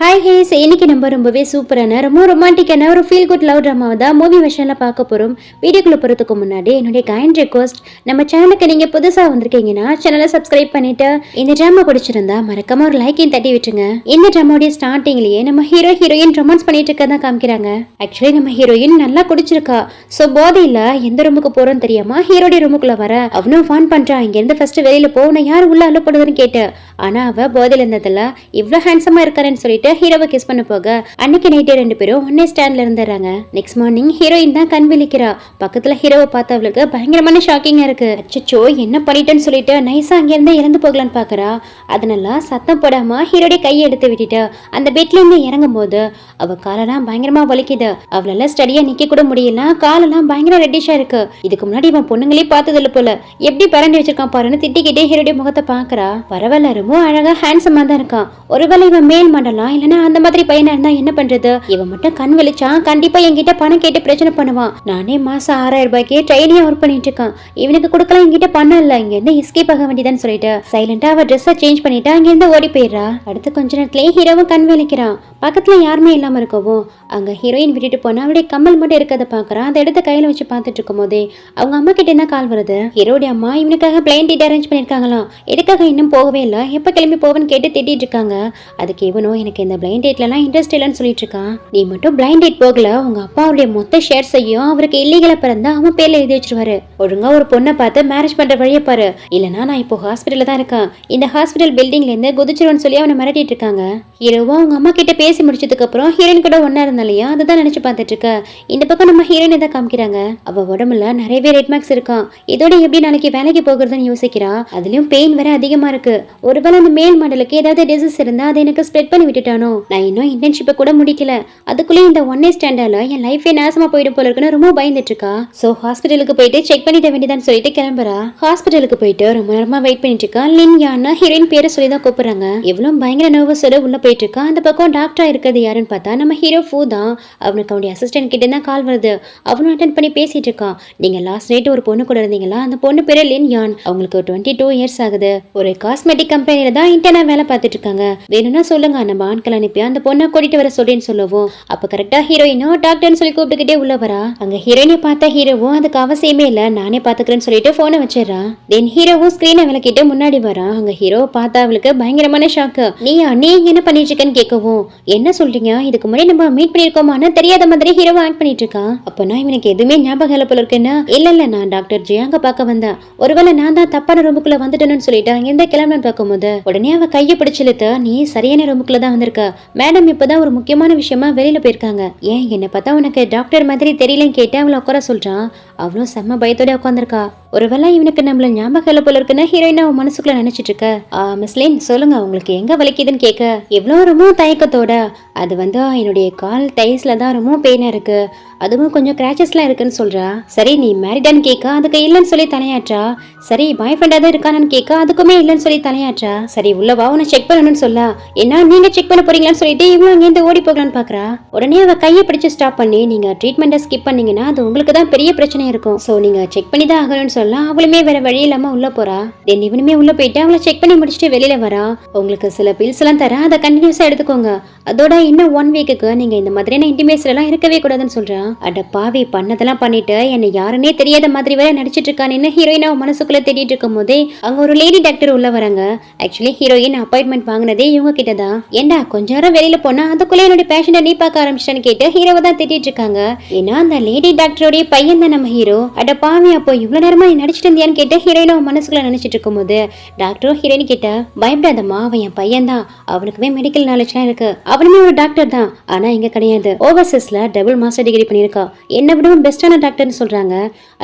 Hi has இன்னைக்கு நம்ம ரொம்பவே சூப்பரான ரொம்ப ரொமான்டிக்கான ஒரு ஃபீல் குட் லவ் ட்ராமாவை தான் மூவி வெர்ஷனில் பார்க்க போகிறோம். வீடியோக்குள்ளே போகிறதுக்கு முன்னாடி என்னுடைய கைண்ட் ரெக்வஸ்ட், நம்ம சேனலுக்கு நீங்கள் புதுசாக வந்திருக்கீங்கன்னா சேனலை சப்ஸ்கிரைப் பண்ணிட்டு இந்த ட்ராமா பிடிச்சிருந்தா மறக்காம ஒரு லைக்கையும் தட்டி விட்டுருங்க. இந்த ட்ராமாவுடைய ஸ்டார்டிங்லேயே நம்ம ஹீரோயின் ரொமான்ஸ் பண்ணிட்டு இருக்கதான் காமிக்கிறாங்க. ஆக்சுவலி நம்ம ஹீரோயின் நல்லா குடிச்சிருக்கா. ஸோ போதையில் எந்த ரூமுக்கு போகிறோன்னு தெரியாமா ஹீரோடைய ரூமுக்குள்ளே வர அவனும் ஃபோன் பண்ணுறான். இங்கேருந்து ஃபர்ஸ்ட் வெளியில் போகணும், யார் உள்ள அள்ளப்படுதுன்னு கேட்டு. ஆனால் அவள் போதையில் இருந்ததில்ல, இவ்வளோ ஹேண்ட்ஸமாக இருக்காருன்னு சொல்லிட்டு ஹீரோவை கிஸ் பண்ண போக அன்னைக்கு நைட்டே ரெண்டு பேரும் ஒன்னே ஸ்டாண்ட்ல இருந்துறாங்க. நெக்ஸ்ட் மார்னிங் ஹீரோயின் தான் கண் விழிக்கிறா. பக்கத்துல ஹீரோவை பார்த்த அவளுக்கு பயங்கரமான ஷாக்கிங்கா இருக்கு. அச்சோ என்ன பண்ணிட்டேன்னு சொல்லிட்டு நைஸா அங்கிருந்து இறந்து போகலான்னு பாக்குறா. அதனால சத்தம் போடாம ஹீரோடைய கையை எடுத்து விட்டுட்டு அந்த பெட்ல இருந்து இறங்கும் போது அவ காலெல்லாம் பயங்கரமா வலிக்குது. அவளால ஸ்டடியா நிக்க கூட முடியல, காலெல்லாம் பயங்கர ரெட்டிஷா இருக்கு. இதுக்கு முன்னாடி இவன் பொண்ணுங்களே பார்த்ததில்ல போல, எப்படி பரண்டி வச்சிருக்கான் பாருன்னு திட்டிக்கிட்டே ஹீரோடைய முகத்தை பாக்குறா. பரவாயில்ல, ரொம்ப அழகா ஹேண்ட்ஸமா தான் இருக்கான். ஒருவேளை இவன் மேல் மண்டலாம் இல்லைன்னா அந்த மாதிரி பையனா இருந்தா என்ன பண்றது? இவன் மட்டும் கண் வெளிச்சான் கண்டிப்பா என்கிட்ட பணம் கேட்டு பிரச்சனை பண்ணுவான். நானே மாசம் 6000 ரூபாய்க்கு ட்ரெயினியா ஒர்க் பண்ணிட்டு இருக்கான். இவனுக்கு கொடுக்கலாம், என்கிட்ட பணம் இல்ல, இங்க இருந்து எஸ்கேப் ஆக வேண்டியதான்னு சொல்லிட்டு சைலண்டா அவ ட்ரெஸ்ஸை சேஞ்ச் பண்ணிட்டு அங்க இருந்து ஓடி போயிடுறா. அடுத்து கொஞ்ச நேரத்திலேயே ஹீரோவும் கண் வெளிக்கிறான். பக்கத்துல யாருமே இல்லாம இருக்கவும் அங்க ஹீரோயின் விட்டுட்டு போனா அவருடைய கம்மல் மட்டும் இருக்கதை பாக்குறான். அதை எடுத்து கையில வச்சு பார்த்துட்டு இருக்கும் போதே அவங்க அம்மா கிட்ட என்ன கால் வருது. ஹீரோடைய அம்மா இவனுக்காக பிளைண்ட் டேட் அரேஞ்ச் பண்ணிருக்காங்களாம். எதுக்காக இன்னும் போகவே இல்லை, எப்ப கிளம்பி போவேன்னு கேட்டு திட்டிட்டு இருக்காங்க. அதுக்கு இவனும் எனக்கு இந்த பிளைண்ட் டேட்லாம் இன்ட்ரெஸ்ட் இல்லைன்னு சொல்லிட்டு இருக்கான். நீ மட்டும் பிளைண்ட் டேட் போகல, உங்க அப்பாவுடைய மொத்த ஷேர் செய்யும் அவருக்கு இல்லீகலா பிறந்தா அவன் பேர்ல எழுதி வச்சிருவாரு. ஒழுங்கா ஒரு பொண்ணை பார்த்து மேரேஜ் பண்ற வழியை பாரு, இல்லைன்னா நான் இப்போ ஹாஸ்பிட்டல்ல தான் இருக்கேன், இந்த ஹாஸ்பிட்டல் பில்டிங்ல இருந்து குதிச்சிருவன்னு சொல்லி அவனை மிரட்டிட்டு இருக்காங்க. ஹீரோவா அவங்க அம்மா கிட்ட பேசி முடிச்சதுக்கு அப்புறம் ஹீரோயின் கூட ஒன்னா இருந்தாலையா அதுதான் நினைச்சு பார்த்துட்டு இருக்க. இந்த பக்கம் நம்ம ஹீரோயினை தான் காமிக்கிறாங்க. அவ உடம்புல நிறையவே ரெட் மார்க்ஸ் இருக்கான். இதோட எப்படி நாளைக்கு வேலைக்கு போகிறதுன்னு யோசிக்கிறா. அதுலயும் பெயின் வேற அதிகமா இருக்கு. ஒருவேளை அந்த மேல் மாடலுக்கு ஏதாவது டிசீஸ் இருந்தா அதை எனக்கு ஸ்ப்ரெட் பண்ணி விட்டுட்டானோ. நான் இன்னும் இன்டர்ன்ஷிப்பை கூட முடிக்கல, அதுக்குள்ளே இந்த ஒன் டே ஸ்டாண்டால என் லைஃபே நாசமா போயிடும் போல இருக்குன்னு ரொம்ப பயந்துட்டு இருக்கா. சோ ஹாஸ்பிட்டலுக்கு போயிட்டு செக் பண்ணிட வேண்டியதான்னு சொல்லிட்டு கிளம்புறா. ஹாஸ்பிட்டலுக்கு போயிட்டு ரொம்ப நேரமா வெயிட் பண்ணிட்டு இருக்கா. லின் யான்னா ஹீரோயின் பேரை சொல்லி தான் கூப்பிடுறாங்க. எவ்வளவு பயங்கர நர்வஸோட உள்ள போயிட்டு இருக்கா. அந்த பக்கம் டாக்டரா இருக்கிறது யாருன்னு பார்த்தா நம்ம ஹீரோ ஃபூ தான். அவனுக்கு அவனுடைய அசிஸ்டன்ட் கிட்ட தான் கால் வருது. அவனும் அட்டென்ட் பண்ணி பேசிட்டு இருக்கான். நீங்க லாஸ்ட் நைட் ஒரு பொண்ணு கூட இருந்தீங்களா, அந்த பொண்ணு பேரு லின் யான். அவங்களுக்கு 22 இயர்ஸ் ஆகுது. ஒரு காஸ்மெட்டிக் கம்பெனில தான் இன்டர்னா வேலை பார்த்துட்டு இருக்காங்க. வேணும்னா சொல்லுங்க, நம்ம ஆட்கள் அனுப்பி அந்த பொண்ணை கூட்டிட்டு வர சொல்றேன்னு சொல்லவும் அப்ப கரெக்டா ஹீரோயினும் டாக்டர்னு சொல்லி கூப்பிட்டுக்கிட்டே உள்ள வரா. அங்க ஹீரோயினை பார்த்த ஹீரோவும் அதுக்கு அவசியமே இல்ல, நானே பாத்துக்கிறேன்னு சொல்லிட்டு போனை வச்சிடறான். தென் ஹீரோவும் ஸ்கிரீனை விளக்கிட்டு முன்னாடி வரான். அங்க ஹீரோ பார்த்தா அவளுக்கு பயங்கரமான ஷாக்கு. நீ என்ன பண்ணிட்டு இருக்கன்னு கேட்கவும் என்ன சொல்றீங்க, இதுக்கு முன்னாடி நம்ம மீட் பண்ணிருக்கோமான்னு தெரியாத மாதிரி ஹீரோவை ஆக்ட் பண்ணிட்டு இருக்கான். அப்பனா இவனுக்கு எதுவுமே ஞாபகம் இல்ல போல இருக்குன்னா, இல்ல நான் டாக்டர் ஜியாங்க பார்க்க வந்தேன், ஒருவேளை நான் தான் தப்பான ரூமுக்குள்ள வந்துட்டேன்னு சொல்லிட்டு அங்கிருந்த கிளம்புன்னு பார்க்கும்போது உடனே அவ கையை பிடிச்சிழுத்து, நீ சரியான ரூமுக்குள்ள தான் வந்திருக்க, மேடம் இப்பதான் ஒரு முக்கியமான விஷயமா வெளியில போயிருக்காங்க, ஏன் என்ன பார்த்தா உனக்கு டாக்டர் மாதிரி தெரியலன்னு கேட்டு அவளை உட்கார சொல்றான். அவளும் செம்ம பயத்தோட உட்காந்துருக்கா. ஒருவேளை இவனுக்கு நம்மள ஞாபகம் இல்ல போல இருக்குன்னா ஹீரோயின் அவன் மனசுக்குள்ள நினைச்சிட்டு இருக்க. மிஸ் லின் சொல்லுங்க, உங்களுக்கு எங்க வலிக்குதுன்னு கேட்க எவ்வளவு ரொம்ப தயக்கத்தோட, அது என்னுடைய கால் டைஸ்ல தான் ரொம்ப பெயினா இருக்கு, அதுவும் கொஞ்சம் கிராச்சஸ்லாம் இருக்குன்னு சொல்றா. சரி நீ மேரிடான்னு கேட்க அதுக்கு இல்லைன்னு சொல்லி தலையாற்றா. சரி பாய் ஃப்ரெண்டா தான் இருக்கானு கேட்க அதுக்குமே இல்லைன்னு சொல்லி தலையாற்றா. சரி உள்ளவா உன்னை செக் பண்ணணும்னு சொல்ல, என்ன நீங்க செக் பண்ண போறீங்களான்னு சொல்லிட்டு இவ்வளவு அங்கேருந்து ஓடி போகலான்னு பாக்குறா. உடனே அவ கையை பிடிச்சு ஸ்டாப் பண்ணி, நீங்க ட்ரீட்மெண்ட்டை ஸ்கிப் பண்ணீங்கன்னா அது உங்களுக்கு தான் பெரிய பிரச்சனை இருக்கும், சோ நீங்க செக் பண்ணி தான் ஆகணும்னு சொல்ல அவளுமே வேற வழி இல்லாம உள்ள போறா. தென் இவனுமே உள்ள போயிட்டு அவளை செக் பண்ணி முடிச்சுட்டு வெளியில வரா. உங்களுக்கு சில பில்ஸ் எல்லாம் தர, அதை கண்டினியூஸா எடுத்துக்கோங்க, அதோட இன்னும் 1 வீக்குக்கு நீங்க இந்த மாதிரியான இன்டிமேட்ஸ் எல்லாம் இருக்கவே கூடாதுன்னு சொல்றான். அட பாவி, பண்ணதெல்லாம் பண்ணிட்டு என்னை யாருன்னே தெரியாத மாதிரி வேற நடிச்சிட்டு இருக்கான்னு ஹீரோயின் அவன் மனசுக்குள்ள தேடிட்டு இருக்கும் போதே அங்க ஒரு லேடி டாக்டர் உள்ள வராங்க. ஆக்சுவலி ஹீரோயின் அப்பாயின்மெண்ட் வாங்கினதே இவங்க கிட்டதான். ஏண்டா கொஞ்ச நேரம் வெளியில போனா அதுக்குள்ள என்னோட பேஷண்ட்டை நீ பார்க்க ஆரம்பிச்சிட்டான்னு கேட்டு ஹீரோவை தான் திட்டிட்டு இருக்காங்க. ஏன்னா அந்த லேடி டாக்டரோடைய பையன் தான் நம்ம ஹீரோ. அட பாவி, அப்போ இவ்வளவு நேரமா நீ நடிச்சிட்டு இருந்தியான்னு கேட்டு ஹீரோயின் அவன் மனசுக்குள்ள நினைச்சிட்டு இருக்கும் போது டாக்டரும் ஹீரோயின் கிட்ட, பயப்படாதம்மா, அவன் என் பையன் தான், அவனுக்குமே மெடிக்கல் நாலேஜ்லாம் இருக்கு, அவனுமே ஒரு டாக்டர் தான், ஆனா இங்க கிடையாது, ஓவர்சீஸ்ல டபுள் மாஸ்டர் டிகிரி பண்ணிருக்கா, என்ன விடவும் பெஸ்டான டாக்டர்னு சொல்றாங்க.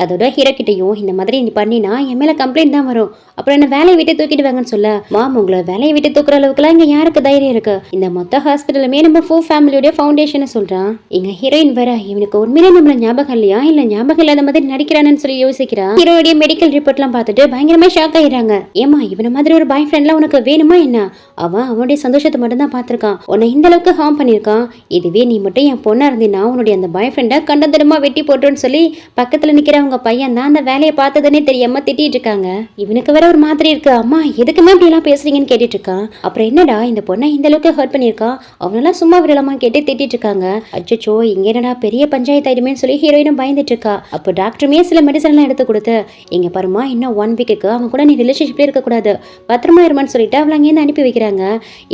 அதோட ஹீரோ கிட்டையும் இந்த மாதிரி நீ பண்ணினா என் மேல கம்ப்ளைண்ட் தான் வரும், அப்புறம் என்ன வேலையை விட்டு தூக்கிட்டு வாங்கன்னு சொல்ல, மாம் உங்களை வேலையை விட்டு தூக்குற அளவுக்குலாம் இங்க யாருக்கு தைரியம் இருக்கு, இந்த மொத்த ஹாஸ்பிட்டலுமே நம்ம ஃபூ ஃபேமிலியோட ஃபவுண்டேஷன் சொல்றான். இங்க ஹீரோயின் வேற, இவனுக்கு உண்மையிலே நம்மள ஞாபகம் இல்லையா இல்ல ஞாபகம் இல்லாத மாதிரி நடிக்கிறான்னு சொல்லி யோசிக்கிறா. ஹீரோடைய மெடிக்கல் ரிப்போர்ட் எல்லாம் பார்த்துட்டு பயங்கரமா ஷாக் ஆயிடுறாங்க. ஏமா இவன மாதிரி ஒரு பாய் ஃப்ரெண்ட்லாம் உனக்கு வேணுமா என்ன, அவனுடைய சந்தோஷத்தை மட்டும் தான் பாத்திருக்கான், உன்னை இந்த அளவுக்கு ஹார்ம் பண்ணியிருக்கான். இதுவே நீ மட்டும் என் பொண்ணா இருந்தீன்னா உன்னுடைய அந்த பாய் ஃப்ரெண்டை கண்டதனமா வெட்டி போட்டுன்னு சொல்லி பக்கத்துல நிக்கிற அவங்க பையன் தான் அந்த வேலையை பார்த்ததுன்னே தெரியாம திட்டிட்டு இருக்காங்க. இவனுக்கு வேற ஒரு மாதிரி இருக்கு. அம்மா எதுக்குமே இப்படி எல்லாம் பேசுறீங்கன்னு கேட்டுட்டு இருக்கான். அப்புறம் என்னடா இந்த பொண்ணை இந்த அளவுக்கு ஹர்ட் பண்ணியிருக்கான், அவனெல்லாம் சும்மா விடலாமா கேட்டு திட்டிட்டு இருக்காங்க. அச்சோ இங்க என்னடா பெரிய பஞ்சாயத்து ஆயிடுமேன்னு சொல்லி ஹீரோயினும் பயந்துட்டு இருக்கா. அப்போ டாக்டருமே சில மெடிசன் எல்லாம் எடுத்து கொடுத்து இங்க பாருமா இன்னும் 1 வீக்குக்கு அவன் கூட நீ ரிலேஷன்ஷிப்ல இருக்க கூடாது, பத்திரமா இருமான்னு சொல்லிட்டு அவளை அங்கேருந்து அனுப்பி வைக்கிறாங்க.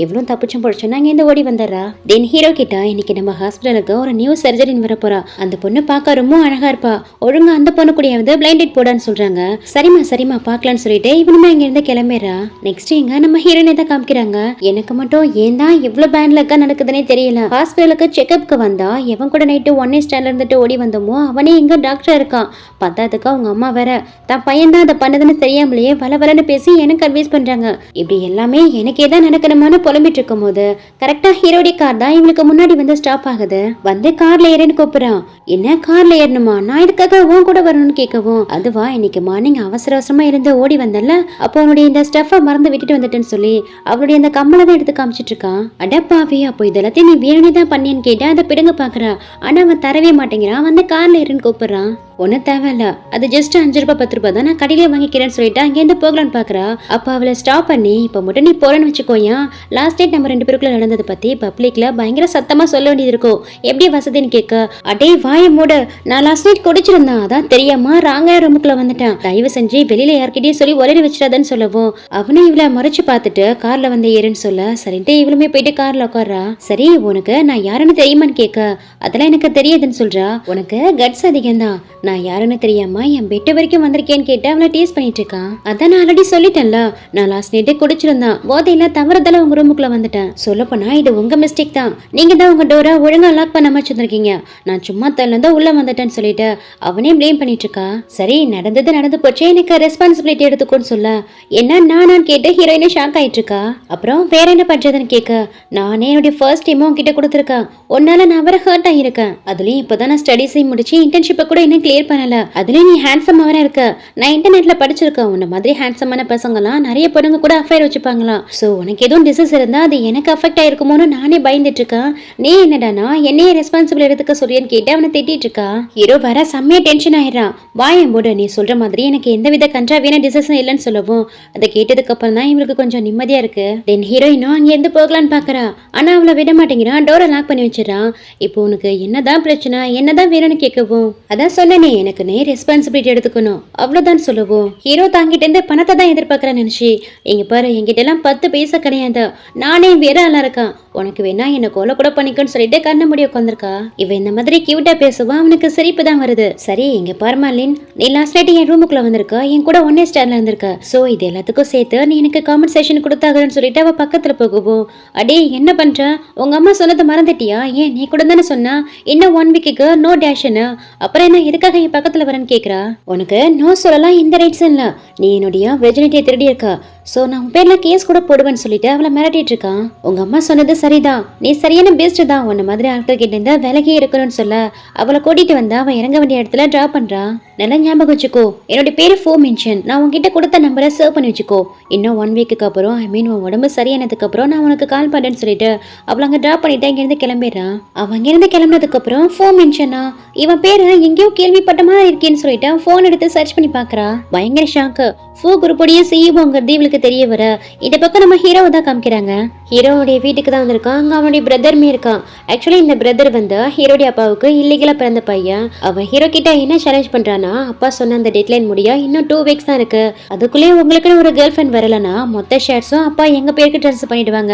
எவ்வளவு தப்பிச்சும் போடுச்சோன்னா அங்கேருந்து ஓடி வந்துடுறா. தென் ஹீரோ கிட்ட இன்னைக்கு நம்ம ஹாஸ்பிட்டலுக்கு ஒரு நியூ சர்ஜரின்னு வர போறா, அந்த பொண்ணு பார்க்க ரொம்ப அழகா இருப்பா, ஒழுங்கா அந்த பொண்ணு கூடயாவது பிளைண்டட் போடான்னு சொல்றாங்க. சரிம்மா பார்க்கலான்னு சொல்லிட்டு இவனுமே இங்க இருந்து கிளம்பிடுறா. நெக்ஸ்ட் இங்க நம்ம ஹீரோயினை தான் காமிக்கிறாங்க. எனக்கு மட்டும் ஏன் தான் இவ்வளவு பேண்ட் லக்கா நடக்குதுன்னே தெரியல. ஹாஸ்பிட்டலுக்கு செக்அப்க்கு வந்தா எவன் கூட நைட்டு 1 ஸ்டாண்ட்ல இருந்துட்டு ஓடி வந்தோமோ அவனே இங்க டாக்டர் இருக்கான். பத்தாதுக்கு அவங்க அம்மா வேற தான் பையன் தான் அதை பண்ணதுன்னு தெரியாமலேயே வளன்னு பேசி எனக்கு அட்வைஸ் பண்றாங்க. இப்படி எல்லாமே எனக்கே தான் நடக்கணுமான்னு புலம்பிட்டு இருக்கும் போது கரெக்டா ஹீரோடி கார் தான் இவங்களுக்கு முன்னாடி வந்து ஸ்டாப் ஆகுது. வந்து கார்ல ஏறன்னு கூப்பிடுறான். என்ன கார்ல ஏறணுமா, நான் இதுக்காக உன் கூட வரணும்னு கேட்கவும் அதுவா இன்னைக்கு மார்னிங் அவசரமா இருந்து ஓடி வந்தல, அப்போ அவனுடைய இந்த ஸ்டஃபை மறந்து விட்டுட்டு வந்துட்டேன்னு சொல்லி அவளுடைய அந்த கம்மலை தான் எடுத்து காமிச்சிட்டு இருக்கான். அடப்பாவே அப்போ இதெல்லாத்தையும் நீ வேணுனே தான் பண்ணின்னு கேட்டா அதை பிடுங்க பாக்குறா. ஆனா அவன் தரவே மாட்டேங்கிறான். வந்து கார்ல ஏறன்னு கூப்பிடுறான். ஒன்னும் தேவையில்ல, அது ஜஸ்ட் 5 ரூபாய் 10 ரூபாய் தான், நான் கடையிலே வாங்கிக்கிறேன்னு சொல்லிட்டு அங்கேருந்து போகலான்னு பாக்குறா. அப்ப அவளை ஸ்டாப் பண்ணி இப்ப மட்டும் நீ போறேன்னு வச்சுக்கோயா, லாஸ்ட் டைம் நம்ம 2 பேருக்குள்ள நடந்ததை பத்தி பப்ளிக்ல பயங்கர சத்தமா சொல்ல வேண்டியது இருக்கும், எப்படி வசதின்னு கேட்க அடே வாய மூடு, நான் லாஸ்ட் நைட் குடிச்சிருந்தேன், அதான் தெரியாம ராங்க ரூமுக்குள்ள வந்துட்டேன், தயவு செஞ்சு வெளியில யார்கிட்டயும் சொல்லி உளறி வச்சிடாதன்னு சொல்லவும் அவனும் இவளை மறைச்சு பார்த்துட்டு கார்ல வந்து ஏறுன்னு சொல்ல சரின்ட்டு இவளுமே போயிட்டு கார்ல உட்கார்றா. சரி உனக்கு நான் யாருன்னு தெரியுமான்னு கேட்க அதெல்லாம் எனக்கு தெரியாதுன்னு சொல்றா. உனக்கு கட்ஸ் அதிகம் தான், நான் யாருன்னு தெரியாம என் பெட்டு வரைக்கும் வந்திருக்கேன்னு கேட்டு அவளை டேஸ்ட் பண்ணிட்டு இருக்கான். அதான் நான் ஆல்ரெடி சொல்லிட்டேன்ல, நான் லாஸ்ட் நைட்டே குடிச்சிருந்தான், போதையில தவறுதல உங்க ரூமுக்குள்ள வந்துட்டேன், சொல்லப்போனா இது உங்க மிஸ்டேக் தான், நீங்க தான் உங்க டோரை ஒழுங்கா லாக் பண்ணாம வச்சிருக்கீங்க, நான் சும்மா தள்ளந்தா உள்ள வந்துட்டேன்னு சொல்லிட்டு அவனே பிளேம் பண்ணிட்டு இருக்கா. சரி நடந்தது நடந்து போச்சு, எனக்கு ரெஸ்பான்சிபிலிட்டி எடுத்துக்கோன்னு சொல்ல என்ன நான் கேட்டு ஹீரோயினே ஷாக் ஆயிட்டு இருக்கா. அப்புறம் வேற என்ன பண்றதுன்னு கேட்க நானே என்னுடைய ஃபர்ஸ்ட் டைமும் உங்ககிட்ட கொடுத்துருக்கேன், உன்னால நான் வர ஹர்ட் ஆகியிருக்கேன், அதுலயும் இப்பதான் நான் ஸ்டடீஸையும் முடிச்சு இன்டர்ன்ஷிப்பை கூட இன்னும் கிளியர் பண்ணல, அதுலயும் நீ ஹேண்ட்ஸமா வேற இருக்க, நான் இன்டர்நெட்ல படிச்சிருக்கேன், உன்ன மாதிரி ஹேண்ட்ஸமான பசங்கலாம் நிறைய பொண்ணுங்க கூட அஃபேர் வச்சுப்பாங்களாம், சோ உனக்கு எதுவும் டிசீஸ் இருந்தா அது எனக்கு அஃபெக்ட் ஆயிருக்குமோன்னு நானே பயந்துட்டு இருக்கேன், நீ என்னடானா என்னையே ரெஸ்பான்சிபிள் எடுத்துக்க சொல்றியன்னு கேட்டு அவனை திட்டிட்டு இருக்கா. ஹீரோ வர செம்மையா டென்ஷன் ஆயிடுறான். வாயம் போடு, நீ சொல்ற மாதிரி எனக்கு எந்தவித கன்றாவியான டிசீஸும் இல்லைன்னு சொல்லவும் அதை கேட்டதுக்கு அப்புறம் தான் இவருக்கு கொஞ்சம் நிம்மதியா இருக்கு. தென் ஹீரோயினும் அங்க இருந்து போகலான்னு பாக்குறா, ஆனா அவளை விட மாட்டேங்கிறான், டோரை லாக் பண்ணி வச்சிடறான். இப்போ உனக்கு என்னதான் பிரச்சனை, என்னதான் வேணும்னு கேட்கவும் அதான் சொன்னேனே எனக்கு ரெஸ்பான்சிபிலிட்டி எடுத்துக்கணும் அவ்வளவுதான் சொல்லுவோம். ஹீரோ தாங்கிட்ட இருந்து பணத்தை தான் எதிர்பார்க்கறேன்னு நினைச்சு இங்க பாரு என்கிட்ட எல்லாம் 10 பைசா கிடையாது, நானே வேற ஆளா இருக்கான், உனக்கு வேணா என்ன கொலை கூட பண்ணிக்கன்னு சொல்லிட்டு கண்ண முடி உட்காந்துருக்கா. இவ இந்த மாதிரி கியூட்டா பேசுவா, அவனுக்கு சிரிப்பு தான் வருது. சரி இங்க பாருமாலின், நீ லாஸ்ட் நைட் என் ரூமுக்குள்ள வந்திருக்க, என் கூட 1 ஸ்டார்ல இருந்திருக்க, சோ இது எல்லாத்துக்கும் சேர்த்து நீ எனக்கு காம்பன்சேஷன் கொடுத்தாகன்னு சொல்லிட்டு அவ பக்கத்துல போகவும் அடே என்ன பண்ற, உங்க அம்மா சொன்னதை மறந்துட்டியா, ஏன் நீ கூட தானே சொன்னா இன்னும் 1 வீக்குக்கு நோ டேஷன், அப்புறம் என்ன எதுக்காக என் பக்கத்துல வரேன்னு கேக்குறா. உனக்கு நோ சொல்லலாம் இந்த ரைட்ஸ் இல்ல, நீ என்னுடைய வெர்ஜினிட்டியை திருடி இருக்கா, சோ நான் உன் பேர்ல கேஸ் கூட போடுவேன்னு சொல்லிட்டு அவளை மிரட்டிட்டு இருக்கான். உங்க அம்மா சொன்னது சரிதான், நீ சரியான பெஸ்ட் தான், உன்ன மாதிரி ஆட்கள் கிட்ட இருந்தா விலகி இருக்கணும்னு சொல்ல அவளை கூட்டிட்டு வந்தா அவன் இறங்க வேண்டிய இடத்துல டிராப் பண்றான். நல்லா ஞாபகம் வச்சுக்கோ, என்னோட பேரு 4 மென்ஷன், நான் உன்கிட்ட கொடுத்த நம்பரை சேவ் பண்ணி வச்சுக்கோ, இன்னும் 1 வீக்குக்கு அப்புறம் உன் உடம்பு சரியானதுக்கு அப்புறம் நான் உனக்கு கால் பண்றேன்னு சொல்லிட்டு அவளை அங்க டிராப் பண்ணிட்டு இங்க இருந்து கிளம்பிடுறான். அவன் இங்க இருந்து கிளம்பினதுக்கு அப்புறம் 4 மென்ஷனா இவன் பேரு எங்கேயோ கேள்விப்பட்ட மாதிரி இருக்கேன்னு சொல்லிட்டு போன் எடுத்து சர்ச் பண்ணி பாக்குறா. பயங்கர ஷாக்கு. ஃபோ குரூப்போடைய சிஇஓங்கிறது இவளுக்கு தெரிய வர இந்த பக்கம் நம்ம ஹீரோவை தான் காமிக்கிறாங்க. ஹீரோவுடைய வீட்டுக்கு தான் வந்திருக்கான். அங்க அவனுடைய பிரதருமே இருக்கான். ஆக்சுவலி இந்த பிரதர் வந்து ஹீரோடைய அப்பாவுக்கு இல்லீகலா பிறந்த பையன். அவன் ஹீரோ கிட்ட என்ன சேலஞ்ச் பண்றானா, அப்பா சொன்ன அந்த டெட்லைன் முடியா இன்னும் 2 வீக்ஸ் தான் இருக்கு, அதுக்குள்ளே உங்களுக்குன்னு ஒரு கேர்ள் ஃப்ரெண்ட் வரலனா மொத்த ஷேர்ஸும் அப்பா எங்க பேருக்கு ட்ரான்ஸ்ஃபர் பண்ணிடுவாங்க,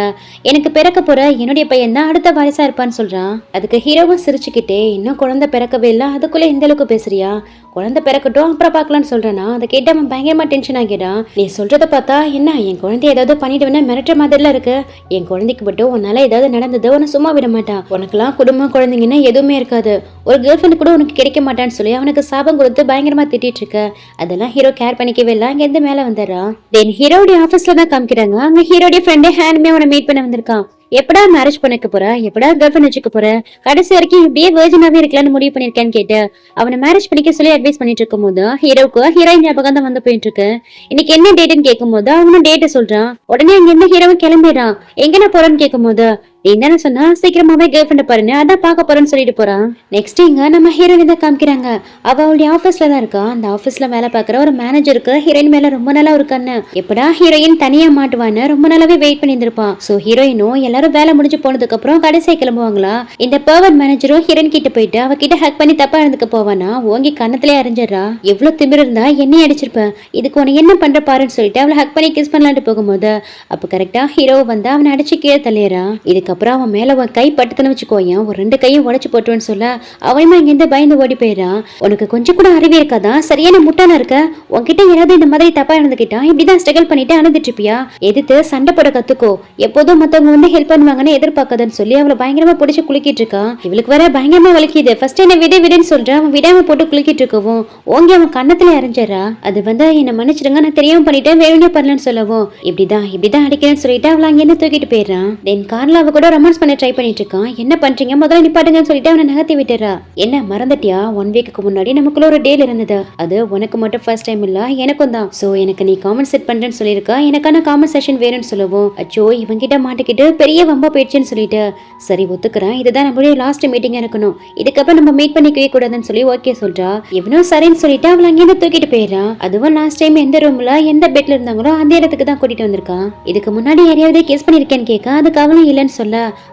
எனக்கு பிறக்க போற என்னுடைய பையன் தான் அடுத்த வாரிசா இருப்பான்னு சொல்றான். அதுக்கு ஹீரோவும் சிரிச்சுக்கிட்டே இன்னும் குழந்தை பிறக்கவே இல்லை, அதுக்குள்ள இந்த அளவுக்கு பேசுறியா, குழந்தை பிறக்கட்டும் அப்புறம் பார்க்கலான்னு சொல்றேன்னா அதை கேட்டு அவன் பயங்கரமா டென்ஷன் ஆகிடான். நீ சொல்றத பார்த்தா என்ன என் குழந்தைய ஏதாவது பண்ணிடுவேன்னா மிரட்டுற மாதிரிலாம் இருக்கு, என் குழந்தைக்கு மட்டும் உன்னால ஏதாவது நடந்தது உன்னை சும்மா விட மாட்டான், உனக்குலாம் குடும்பம் குழந்தைங்கன்னா எதுவுமே இருக்காது, ஒரு கேர்ள் ஃப்ரெண்ட் கூட உனக்கு கிடைக்க மாட்டான்னு சொல்லி அவனுக்கு சாபம் கொடுத்து பயங்கரமா திட்டிட்டு இருக்க. அதெல்லாம் ஹீரோ கேர் பண்ணிக்கவே இல்லை. அங்க இருந்து மேல வந்துடுறான். தென் ஹீரோடைய ஆபீஸ்ல தான் காமிக்கிறாங்க. அங்க ஹீரோடைய ஃப்ரெண்டே ஹேண்ட்மே அவனை மீட் பண்ண வந்திருக்கான். எப்படா மேரேஜ் பண்ணிக்க போற, எப்படா கேர்ள் ஃப்ரெண்ட் வச்சுக்க போற, கடைசி வரைக்கும் இப்படியே வேர்ஜினாவே இருக்கலாம்னு முடிவு பண்ணிருக்கேன்னு கேட்டு அவனை மேரேஜ் பண்ணிக்க சொல்லி அட்வைஸ் பண்ணிட்டு இருக்கும் போது ஹீரோவுக்கு ஹீரோயின் ஞாபகம் தான் வந்து போயிட்டு இருக்கு. இன்னைக்கு என்ன டேட்னு கேட்கும் போது அவனும் டேட்டை சொல்றான். உடனே அங்க இருந்து ஹீரோவும் கிளம்பிடுறான். எங்க நான் போறேன்னு கேட்கும் போது நீ தானே சொன்னா சீக்கிரமாவே கேர்ள் ஃப்ரெண்ட் பாருன்னு அதான் பார்க்க போறேன்னு சொல்லிட்டு போறான். நெக்ஸ்ட் இங்க நம்ம ஹீரோயின் தான் காமிக்கிறாங்க. அவளுடைய ஆபீஸ்ல தான் இருக்கா. அந்த ஆபீஸ்ல வேலை பார்க்குற ஒரு மேனேஜருக்கு ஹீரோயின் மேல ரொம்ப நாளா ஒரு கண்ணு. எப்படா ஹீரோயின் தனியா மாட்டுவான்னு ரொம்ப நாளாவே வெயிட் பண்ணி இருந்திருப்பான். சோ ஹீரோயினும் எல்லாரும் வேலை முடிஞ்சு போனதுக்கு அப்புறம் கடைசியா கிளம்புவாங்களா. இந்த பர்வர்ட் மேனேஜரும் ஹீரோயின் கிட்ட போயிட்டு அவகிட்ட ஹக் பண்ணி தப்பா இருந்துக்க போவானா. ஓங்கி கண்ணத்திலே அறிஞ்சிடறா. எவ்வளவு திமிரு இருந்தா என்னைய அடிச்சிருப்பேன், இதுக்கு உன என்ன பண்ற பாருன்னு சொல்லிட்டு அவளை ஹக் பண்ணி கிஸ் பண்ணலான்ட்டு போகும்போது அப்ப கரெக்டா ஹீரோ வந்து அவனை அடிச்சு கீழே தள்ளிடுறா. இதுக்கப்புறம் அவன் மேல உன் கை பட்டுத்துன்னு வச்சுக்கோயன், ஒரு 2 கையும் உடைச்சு போட்டுன்னு சொல்ல அவனுமா இங்கிருந்து பயந்து ஓடி போயிடறான். உனக்கு கொஞ்சம் கூட அறிவே இருக்காதா, சரியான முட்டானா இருக்க, உன்கிட்ட யாராவது இந்த மாதிரி தப்பா இருந்துகிட்டா இப்படிதான் ஸ்ட்ரகிள் பண்ணிட்டு அழுதுட்டு இருப்பியா, எதிர்த்து சண்டை போட கத்துக்கோ, எப்போதும் மத்தவங்க வந்து ஹெல்ப் பண்ணுவாங்கன்னு எதிர்பார்க்காதன்னு சொல்லி அவளை பயங்கரமா பிடிச்சு குளிக்கிட்டு இருக்கான். இவளுக்கு வர பயங்கரமா வலிக்குது. ஃபர்ஸ்ட் என்ன விடுன்னு சொல்றான். அவன் விடாம போட்டு குளிக்கிட்டு இருக்கவும் ஓங்கி அவன் கண்ணத்துல இறஞ்சிடறா. அது வந்து என்ன மன்னிச்சிடுங்க, நான் தெரியாம பண்ணிட்டேன், வேணும்னே பண்ணலன்னு சொல்லவும் இப்படிதான் அடிக்கிறேன்னு சொல்லிட்டு அவளை அங்கிருந்து தூக்கிட்டு போயிடுறான். தென் கார்ல அவ கூட ரொமான்ஸ் பண்ண ட்ரை பண்ணிட்டு இருக்கான். என்ன பண்றீங்க, முதல்ல நிப்பாட்டுங்கன்னு சொல்லிட்டு அவனை நகர்த்தி விட்டுறா. என்ன மறந்துட்டியா, 1 வீக்கு முன்னாடி நமக்குள்ள ஒரு டேல் இருந்தது, அது உனக்கு மட்டும் ஃபர்ஸ்ட் டைம் இல்ல எனக்கும் தான். சோ எனக்கு நீ காமெண்ட் செட் பண்றேன்னு சொல்லியிருக்கா, எனக்கான காமெண்ட் செஷன் வேணும்னு சொல்லவும் அச்சோ இவங்கிட்ட மாட்டிக்கிட்டு பெரிய வம்பா போயிடுச்சுன்னு சொல்லிட்டு சரி ஒத்துக்கிறேன், இதுதான் நம்மளுடைய லாஸ்ட் மீட்டிங்கா இருக்கணும், இதுக்கப்புறம் நம்ம மீட் பண்ணிக்கவே கூடாதுன்னு சொல்லி ஓகே சொல்றா. இவனும் சரின்னு சொல்லிட்டு அவளை அங்கேருந்து தூக்கிட்டு போயிடறான். அதுவும் லாஸ்ட் டைம் எந்த ரூம்ல எந்த பெட்ல இருந்தாங்களோ அந்த இடத்துக்கு தான் கூட்டிட்டு வந்திருக்கான். இதுக்கு முன்னாடி யாரையாவது கேஸ் பண்ணிருக்கேன்னு கேட்க அதுக்கு அவளும் இல்லைன்னு சொல்ல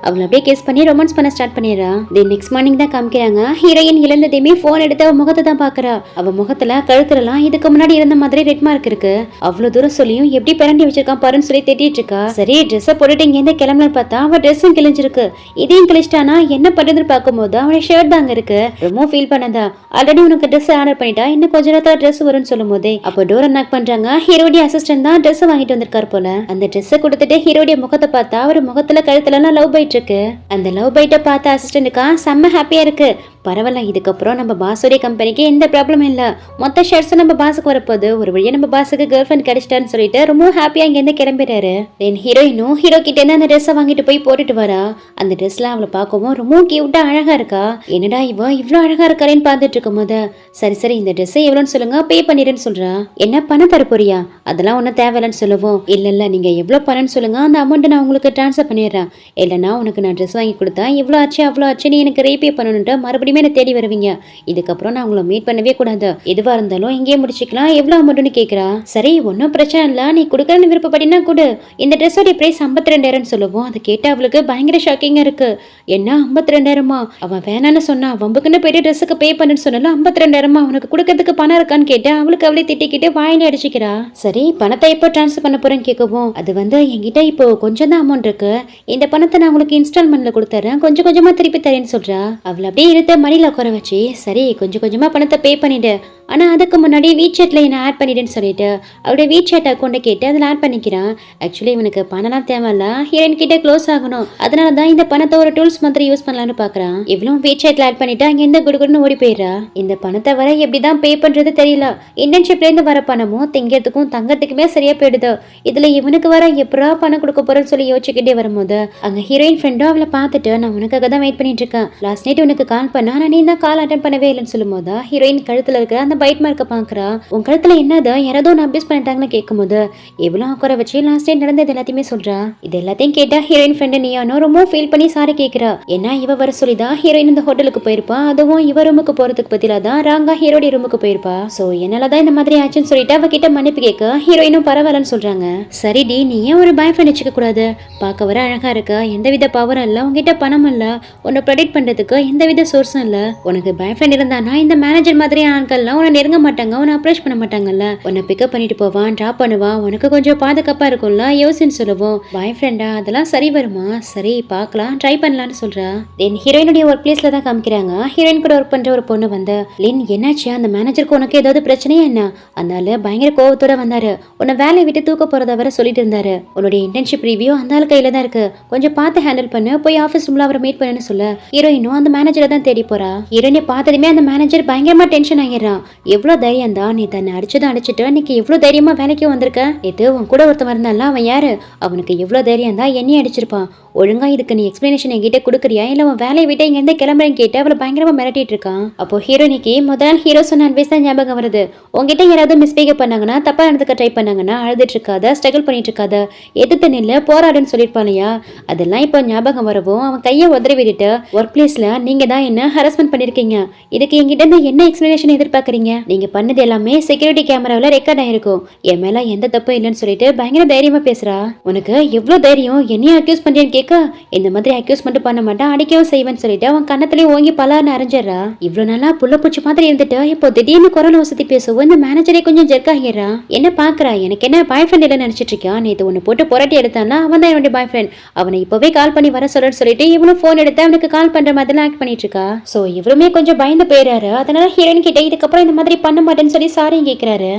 அவளை அப்படியே கேஸ் பண்ணி ரொமான்ஸ் பண்ண ஸ்டார்ட் பண்ணிடுறா. தென் நெக்ஸ்ட் மார்னிங் தான் காமிக்கிறாங்க. ஹீரோயின் இழந்ததையுமே போன் எடுத்து அவ முகத்தை தான் பாக்குறா. அவ முகத்துல கழுத்துலாம் இதுக்கு முன்னாடி இருந்த மாதிரி ரெட் மார்க் இருக்கு. அவ்வளவு தூரம் சொல்லியும் எப்படி பிறண்டி வச்சிருக்கான் பாருன்னு சொல்லி திட்டிட்டு இருக்கா. சரி ட்ரெஸ் போட்டுட்டு இங்க இருந்து கிளம்பலன்னு பார்த்தா அவ ட்ரெஸ்ஸும் கிழிஞ்சிருக்கு. இதையும் கிழிச்சிட்டானா என்ன பண்றதுன்னு பார்க்கும்போது அவனுடைய ஷர்ட் தான் அங்க இருக்கு. ரொம்ப ஃபீல் பண்ணதா, ஆல்ரெடி உனக்கு ட்ரெஸ் ஆர்டர் பண்ணிட்டா, இன்னும் கொஞ்ச நேரத்துல ட்ரெஸ் வரும்னு சொல்லும் போதே அப்போ டோரை நாக் பண்றாங்க. ஹீரோடைய அசிஸ்டன்ட் தான் ட்ரெஸ் வாங்கிட்டு வந்திருக்காரு போல. அந்த ட்ரெஸ்ஸை கொடுத்துட்டு ஹீரோடைய முகத்தை பார்த்தா அவர் முகத்துல கழுத்துல எல்லாம் லவ் பைட் இருக்கு. அந்த லவ் பைட்டை பார்த்த அசிஸ்டன்ட்டுக்கா செம்ம ஹாப்பியா இருக்கு. பரவாயில்ல, இதுக்கப்புறம் நம்ம பாஸோடைய கம்பெனிக்கு எந்த ப்ராப்ளமும் இல்ல, மொத்த ஷர்ட்ஸும் நம்ம பாஸுக்கு வரப்போகுது, ஒரு வழியா நம்ம பாஸுக்கு கேர்ள் ஃப்ரெண்ட் கிடைச்சிட்டான்னு சொல்லிட்டு ரொம்ப ஹாப்பியா இங்கேருந்து கிளம்பிடுறாரு. தென் ஹீரோயினும் ஹீரோ கிட்ட இருந்து அந்த ட்ரெஸ்ஸை வாங்கிட்டு போய் போட்டுட்டு வரா. அந்த ட்ரெஸ்ல அவளை பார்க்கவும் ரொம்ப கியூட்டா அழகா இருக்கா. என்னடா இவ இவ்வளவு அழகா இருக்காளேன்னு பார்த்துட்டு இருக்கும் போது சரி இந்த ட்ரெஸ்ஸை எவ்வளோன்னு சொல்லுங்க, பே பண்ணிடுன்னு சொல்றா. என்ன பணம் தர போறியா, அதெல்லாம் ஒன்றும் தேவையில்லன்னு சொல்லவும் இல்ல நீங்க எவ்வளவு பணம்னு சொல்லுங்க, அந்த அமௌண்ட் நான் உங்களுக்கு டிரான்ஸ்ஃபர் பண்ணிடுறேன், இல்லைன்னா உனக்கு நான் ட்ரெஸ் வாங்கி கொடுத்தா இவ்வளோ ஆச்சு அவ்வளோ ஆச்சு நீ எனக்கு ரீபே பண்ணணுன்ட்டு மறுபடியும் என்ன தேடி வருவீங்க, இதுக்கப்புறம் நான் உங்களை மீட் பண்ணவே கூடாது, எதுவா இருந்தாலும் இங்கேயே முடிச்சுக்கலாம், எவ்வளவு அமௌண்ட்னு கேட்கறா. சரி ஒன்னும் பிரச்சனை இல்ல, நீ கொடுக்கறன்னு விருப்பப்படினா கொடு, இந்த ட்ரெஸ்ஸோட பிரைஸ் 52,000 சொல்லுவோம். அதை கேட்ட அவளுக்கு பயங்கர ஷாக்கிங்கா இருக்கு. என்ன 52,000? அவன் வேணான்னு சொன்னா, வம்புக்குன்னு போயிட்டு ட்ரெஸ்ஸுக்கு பே பண்ணுன்னு சொன்னாலும் 52,000 அவனுக்கு கொடுக்கறதுக்கு பணம் இருக்கான்னு கேட்டு அவளுக்கு அவளை திட்டிக்கிட்டு வாயில அடிச்சுக்கிறா. சரி பணத்தை எப்போ டிரான்ஸ்ஃபர் பண்ண போறேன்னு கேட்கவும் அது வந்து என்கிட்ட இப்போ கொஞ்சம் தான் அமௌண்ட் இருக்கு, இந்த பணத்தை நான் உங்களுக்கு இன்ஸ்டால்மெண்ட்ல கொடுத்துறேன், கொஞ்சம் கொஞ்சமா திருப்பி தரேன்னு சொல்றா. அவளை அப்படியே இருந்த மணில உட்கார வச்சு சரி கொஞ்சம் கொஞ்சமா பணத்தை பே பண்ணிடு, ஆனா அதுக்கு முன்னாடி வீட்சாட்ல என்ன ஆட் பண்ணிடுன்னு சொல்லிட்டு அவருடைய வீட்சாட் அக்கௌண்ட்டை கேட்டு அதில் ஆட் பண்ணிக்கிறான். ஆக்சுவலி இவனுக்கு பணம்லாம் தேவையில்ல, ஹீரோயின் கிட்ட க்ளோஸ் ஆகணும், அதனால தான் இந்த பணத்தை ஒரு டூல்ஸ் மாதிரி யூஸ் பண்ணலான்னு பாக்குறான். இவ்வளவு வீட்சாட்ல ஆட் பண்ணிட்டு அங்க எந்த குடுகுடுன்னு ஓடி போயிடுறா. இந்த பணத்தை வர எப்படிதான் பே பண்றது தெரியல, இன்டர்ன்ஷிப்ல இருந்து வர பணமும் திங்கிறதுக்கும் தங்கறதுக்குமே சரியா போயிடுது, இதுல இவனுக்கு வர எப்படா பணம் கொடுக்க போறேன்னு சொல்லி யோசிச்சுக்கிட்டே வரும்போது அங்க ஹீரோயின் ஃப்ரெண்டும் அவளை பார்த்துட்டு நான் உனக்காக தான் வெயிட் பண்ணிட்டு இருக்கேன், லாஸ்ட் நைட் உனக்கு கால் பண்ணா நான் நீ தான் கால் அட்டன் பண்ணவே இல்லைன்னு சொல்லும் போது ஹீரோயின் கழுத்துல இருக்கிற அந்த பைட் மார்க்க பாக்குறா. உன் கழுத்துல என்னது யாராவது ஒன்று அபியூஸ் பண்ணிட்டாங்கன்னு கேட்கும் போது எவ்வளவு உட்கார வச்சு லாஸ்ட் டைம் நடந்தது எல்லாத்தையுமே சொல்றா. இது எல்லாத்தையும் கேட்டா ஹீரோயின் ஃப்ரெண்ட் நீயானோ ரொம்ப ஃபீல் பண்ணி சாரி கேட்கிறா. ஏன்னா இவ வர சொல்லிதான் ஹீரோயின் இந்த ஹோட்டலுக்கு போயிருப்பா, அதுவும் இவ ரூமுக்கு போறதுக்கு பதிலாக தான் ராங்கா ஹீரோடைய ரூமுக்கு போயிருப்பா. சோ என்னாலதான் இந்த மாதிரி ஆச்சுன்னு சொல்லிட்டு அவ கிட்ட மன்னிப்பு கேட்க ஹீரோயினும் பரவாயில்லன்னு சொல்றாங்க. சரி டி, நீ ஏன் ஒரு பாய் ஃப்ரெண்ட் வச்சுக்க கூடாது, பார்க்க வர அழகா இருக்க, எந்தவித பவரும் இல்ல, உங்ககிட்ட பணம் இல்ல, உன்னை ப்ரொடெக்ட் பண்றதுக்கு எந்தவித சோர்ஸும் இல்ல, உனக்கு பாய் ஃப்ரெண்ட் இருந்தானா இந்த மேனேஜர் மாதிரி ஆட்கள்லாம் உன்னை நெருங்க மாட்டாங்க, உன்னை அப்ரோச் பண்ண மாட்டாங்கல்ல, உன்னை பிக்கப் பண்ணிட்டு போவான், டிராப் பண்ணுவான், உனக்கு கொஞ்சம் பாதுகாப்பா இருக்கும்ல, யோசின்னு சொல்லுவோம். பாய் ஃப்ரெண்டா அதெல்லாம் சரி வருமா, சரி பார்க்கலாம் ட்ரை பண்ணலான்னு சொல்றா. தென் ஹீரோயினுடைய ஒர்க் பிளேஸ்ல தான் காமிக்கிறாங்க. ஹீரோயின் கூட ஒர்க் பண்ற ஒரு பொண்ணு வந்து லின் என்னாச்சு, அந்த மேனேஜருக்கு உனக்கு ஏதாவது பிரச்சனையா என்ன, அதனால பயங்கர கோவத்தோட வந்தாரு, உன்னை வேலையை விட்டு தூக்க போறத வர சொல்லிட்டு இருந்தாரு, உன்னுடைய இன்டர்ன்ஷிப் ரிவ்யூ அந்த ஆள் கையில தான் இருக்கு, கொஞ்சம் பார்த்து ஹேண்டில் பண்ணு, போய் ஆஃபீஸ் ரூம்ல அவரை மீட் பண்ணுன்னு சொல்ல ஹீரோயினும் அந்த மேனேஜரை தான் தேடி போறா. ஹீரோயினை பார்த்ததுமே அந்த மேனேஜர் பயங்கரமா டென்ஷன் ஆகிடுறான். எவ்வளவு தைரியம் தான், நீ தன்னை அடிச்சுட்டு இன்னைக்கு எவ்வளவு தைரியமா வேலைக்கு வந்திருக்க, இது உன் கூட ஒருத்தன் இருந்தால அவன் யாரு, அவனுக்கு எவ்வளவு தைரியம் தான் என்னையும் அடிச்சிருப்பான், ஒழுங்கா இதுக்கு நீ எக்ஸ்பிளனேஷன் என்கிட்ட கொடுக்குறியா இல்ல உன் வேலையை விட்டு இங்க இருந்து கிளம்புறேன்னு கேட்டு அவளை பயங்கரமா மிரட்டிட்டு இருக்கான். அப்போ ஹீரோனிக்கு முதல் ஹீரோ சொன்ன அட்வைஸ் தான் ஞாபகம் வருது. உங்ககிட்ட யாராவது மிஸ்பிஹேவ் பண்ணாங்கன்னா, தப்பா நடந்துக்க ட்ரை பண்ணாங்கன்னா அழுதுட்டு இருக்காத, ஸ்ட்ரகிள் பண்ணிட்டு இருக்காத, எதிர்த்து நில்ல, போராடுன்னு சொல்லிருப்பானியா. அதெல்லாம் இப்போ ஞாபகம் வரவும் அவன் கையை உதறி விட்டுட்டு, ஒர்க் பிளேஸ்ல நீங்க தான் என்ன ஹராஸ்மெண்ட் பண்ணிருக்கீங்க, இதுக்கு என்கிட்ட இருந்து என்ன எக்ஸ்பிளனேஷன் எதிர்பார்க்கறீங்க, நீங்க பண்ணது எல்லாமே செக்யூரிட்டி கேமராவில் ரெக்கார்ட் ஆயிருக்கும், என் மேல எந்த தப்பும் இல்லைன்னு சொல்லிட்டு பயங்கர தைரியமா பேசுறா. உனக்கு எவ்வளவு தைரியம் என்னையும் அக்யூஸ் பண்றேன்னு கேட்க, இந்த மாதிரி அக்யூஸ் மட்டும் பண்ண மாட்டேன், அடிக்கவும் செய்வேன்னு சொல்லிட்டு அவன் கண்ணத்திலேயே ஓங்கி பலான்னு அரைஞ்சிடறா. இவ்வளவு நாளா புள்ள பூச்சி மாதிரி இருந்துட்டு இப்போ திடீர்னு குரல் வசதி பேசவும் இந்த மேனேஜரே கொஞ்சம் ஜெர்க் ஆகிறா. என்ன பாக்குறா, எனக்கு என்ன பாய் ஃப்ரெண்ட் இல்ல நினைச்சிட்டு இருக்கா, நேத்து ஒன்னு போட்டு புரட்டி எடுத்தானா அவன் தான் என்னுடைய பாய் ஃப்ரெண்ட், அவனை இப்பவே கால் பண்ணி வர சொல்றன்னு சொல்லிட்டு இவனும் போன் எடுத்து அவனுக்கு கால் பண்ற மாதிரி ஆக்ட் பண்ணிட்டு இருக்கா. சோ இவருமே கொஞ்சம் பயந்து போயிறாரு. அதனால ஹீரோயின் கிட்ட இதுக்கப்புறம் இந்த மாதிரி பண்ண மாட்டேன்னு சொல்லி சாரி கேட்கிறாரு.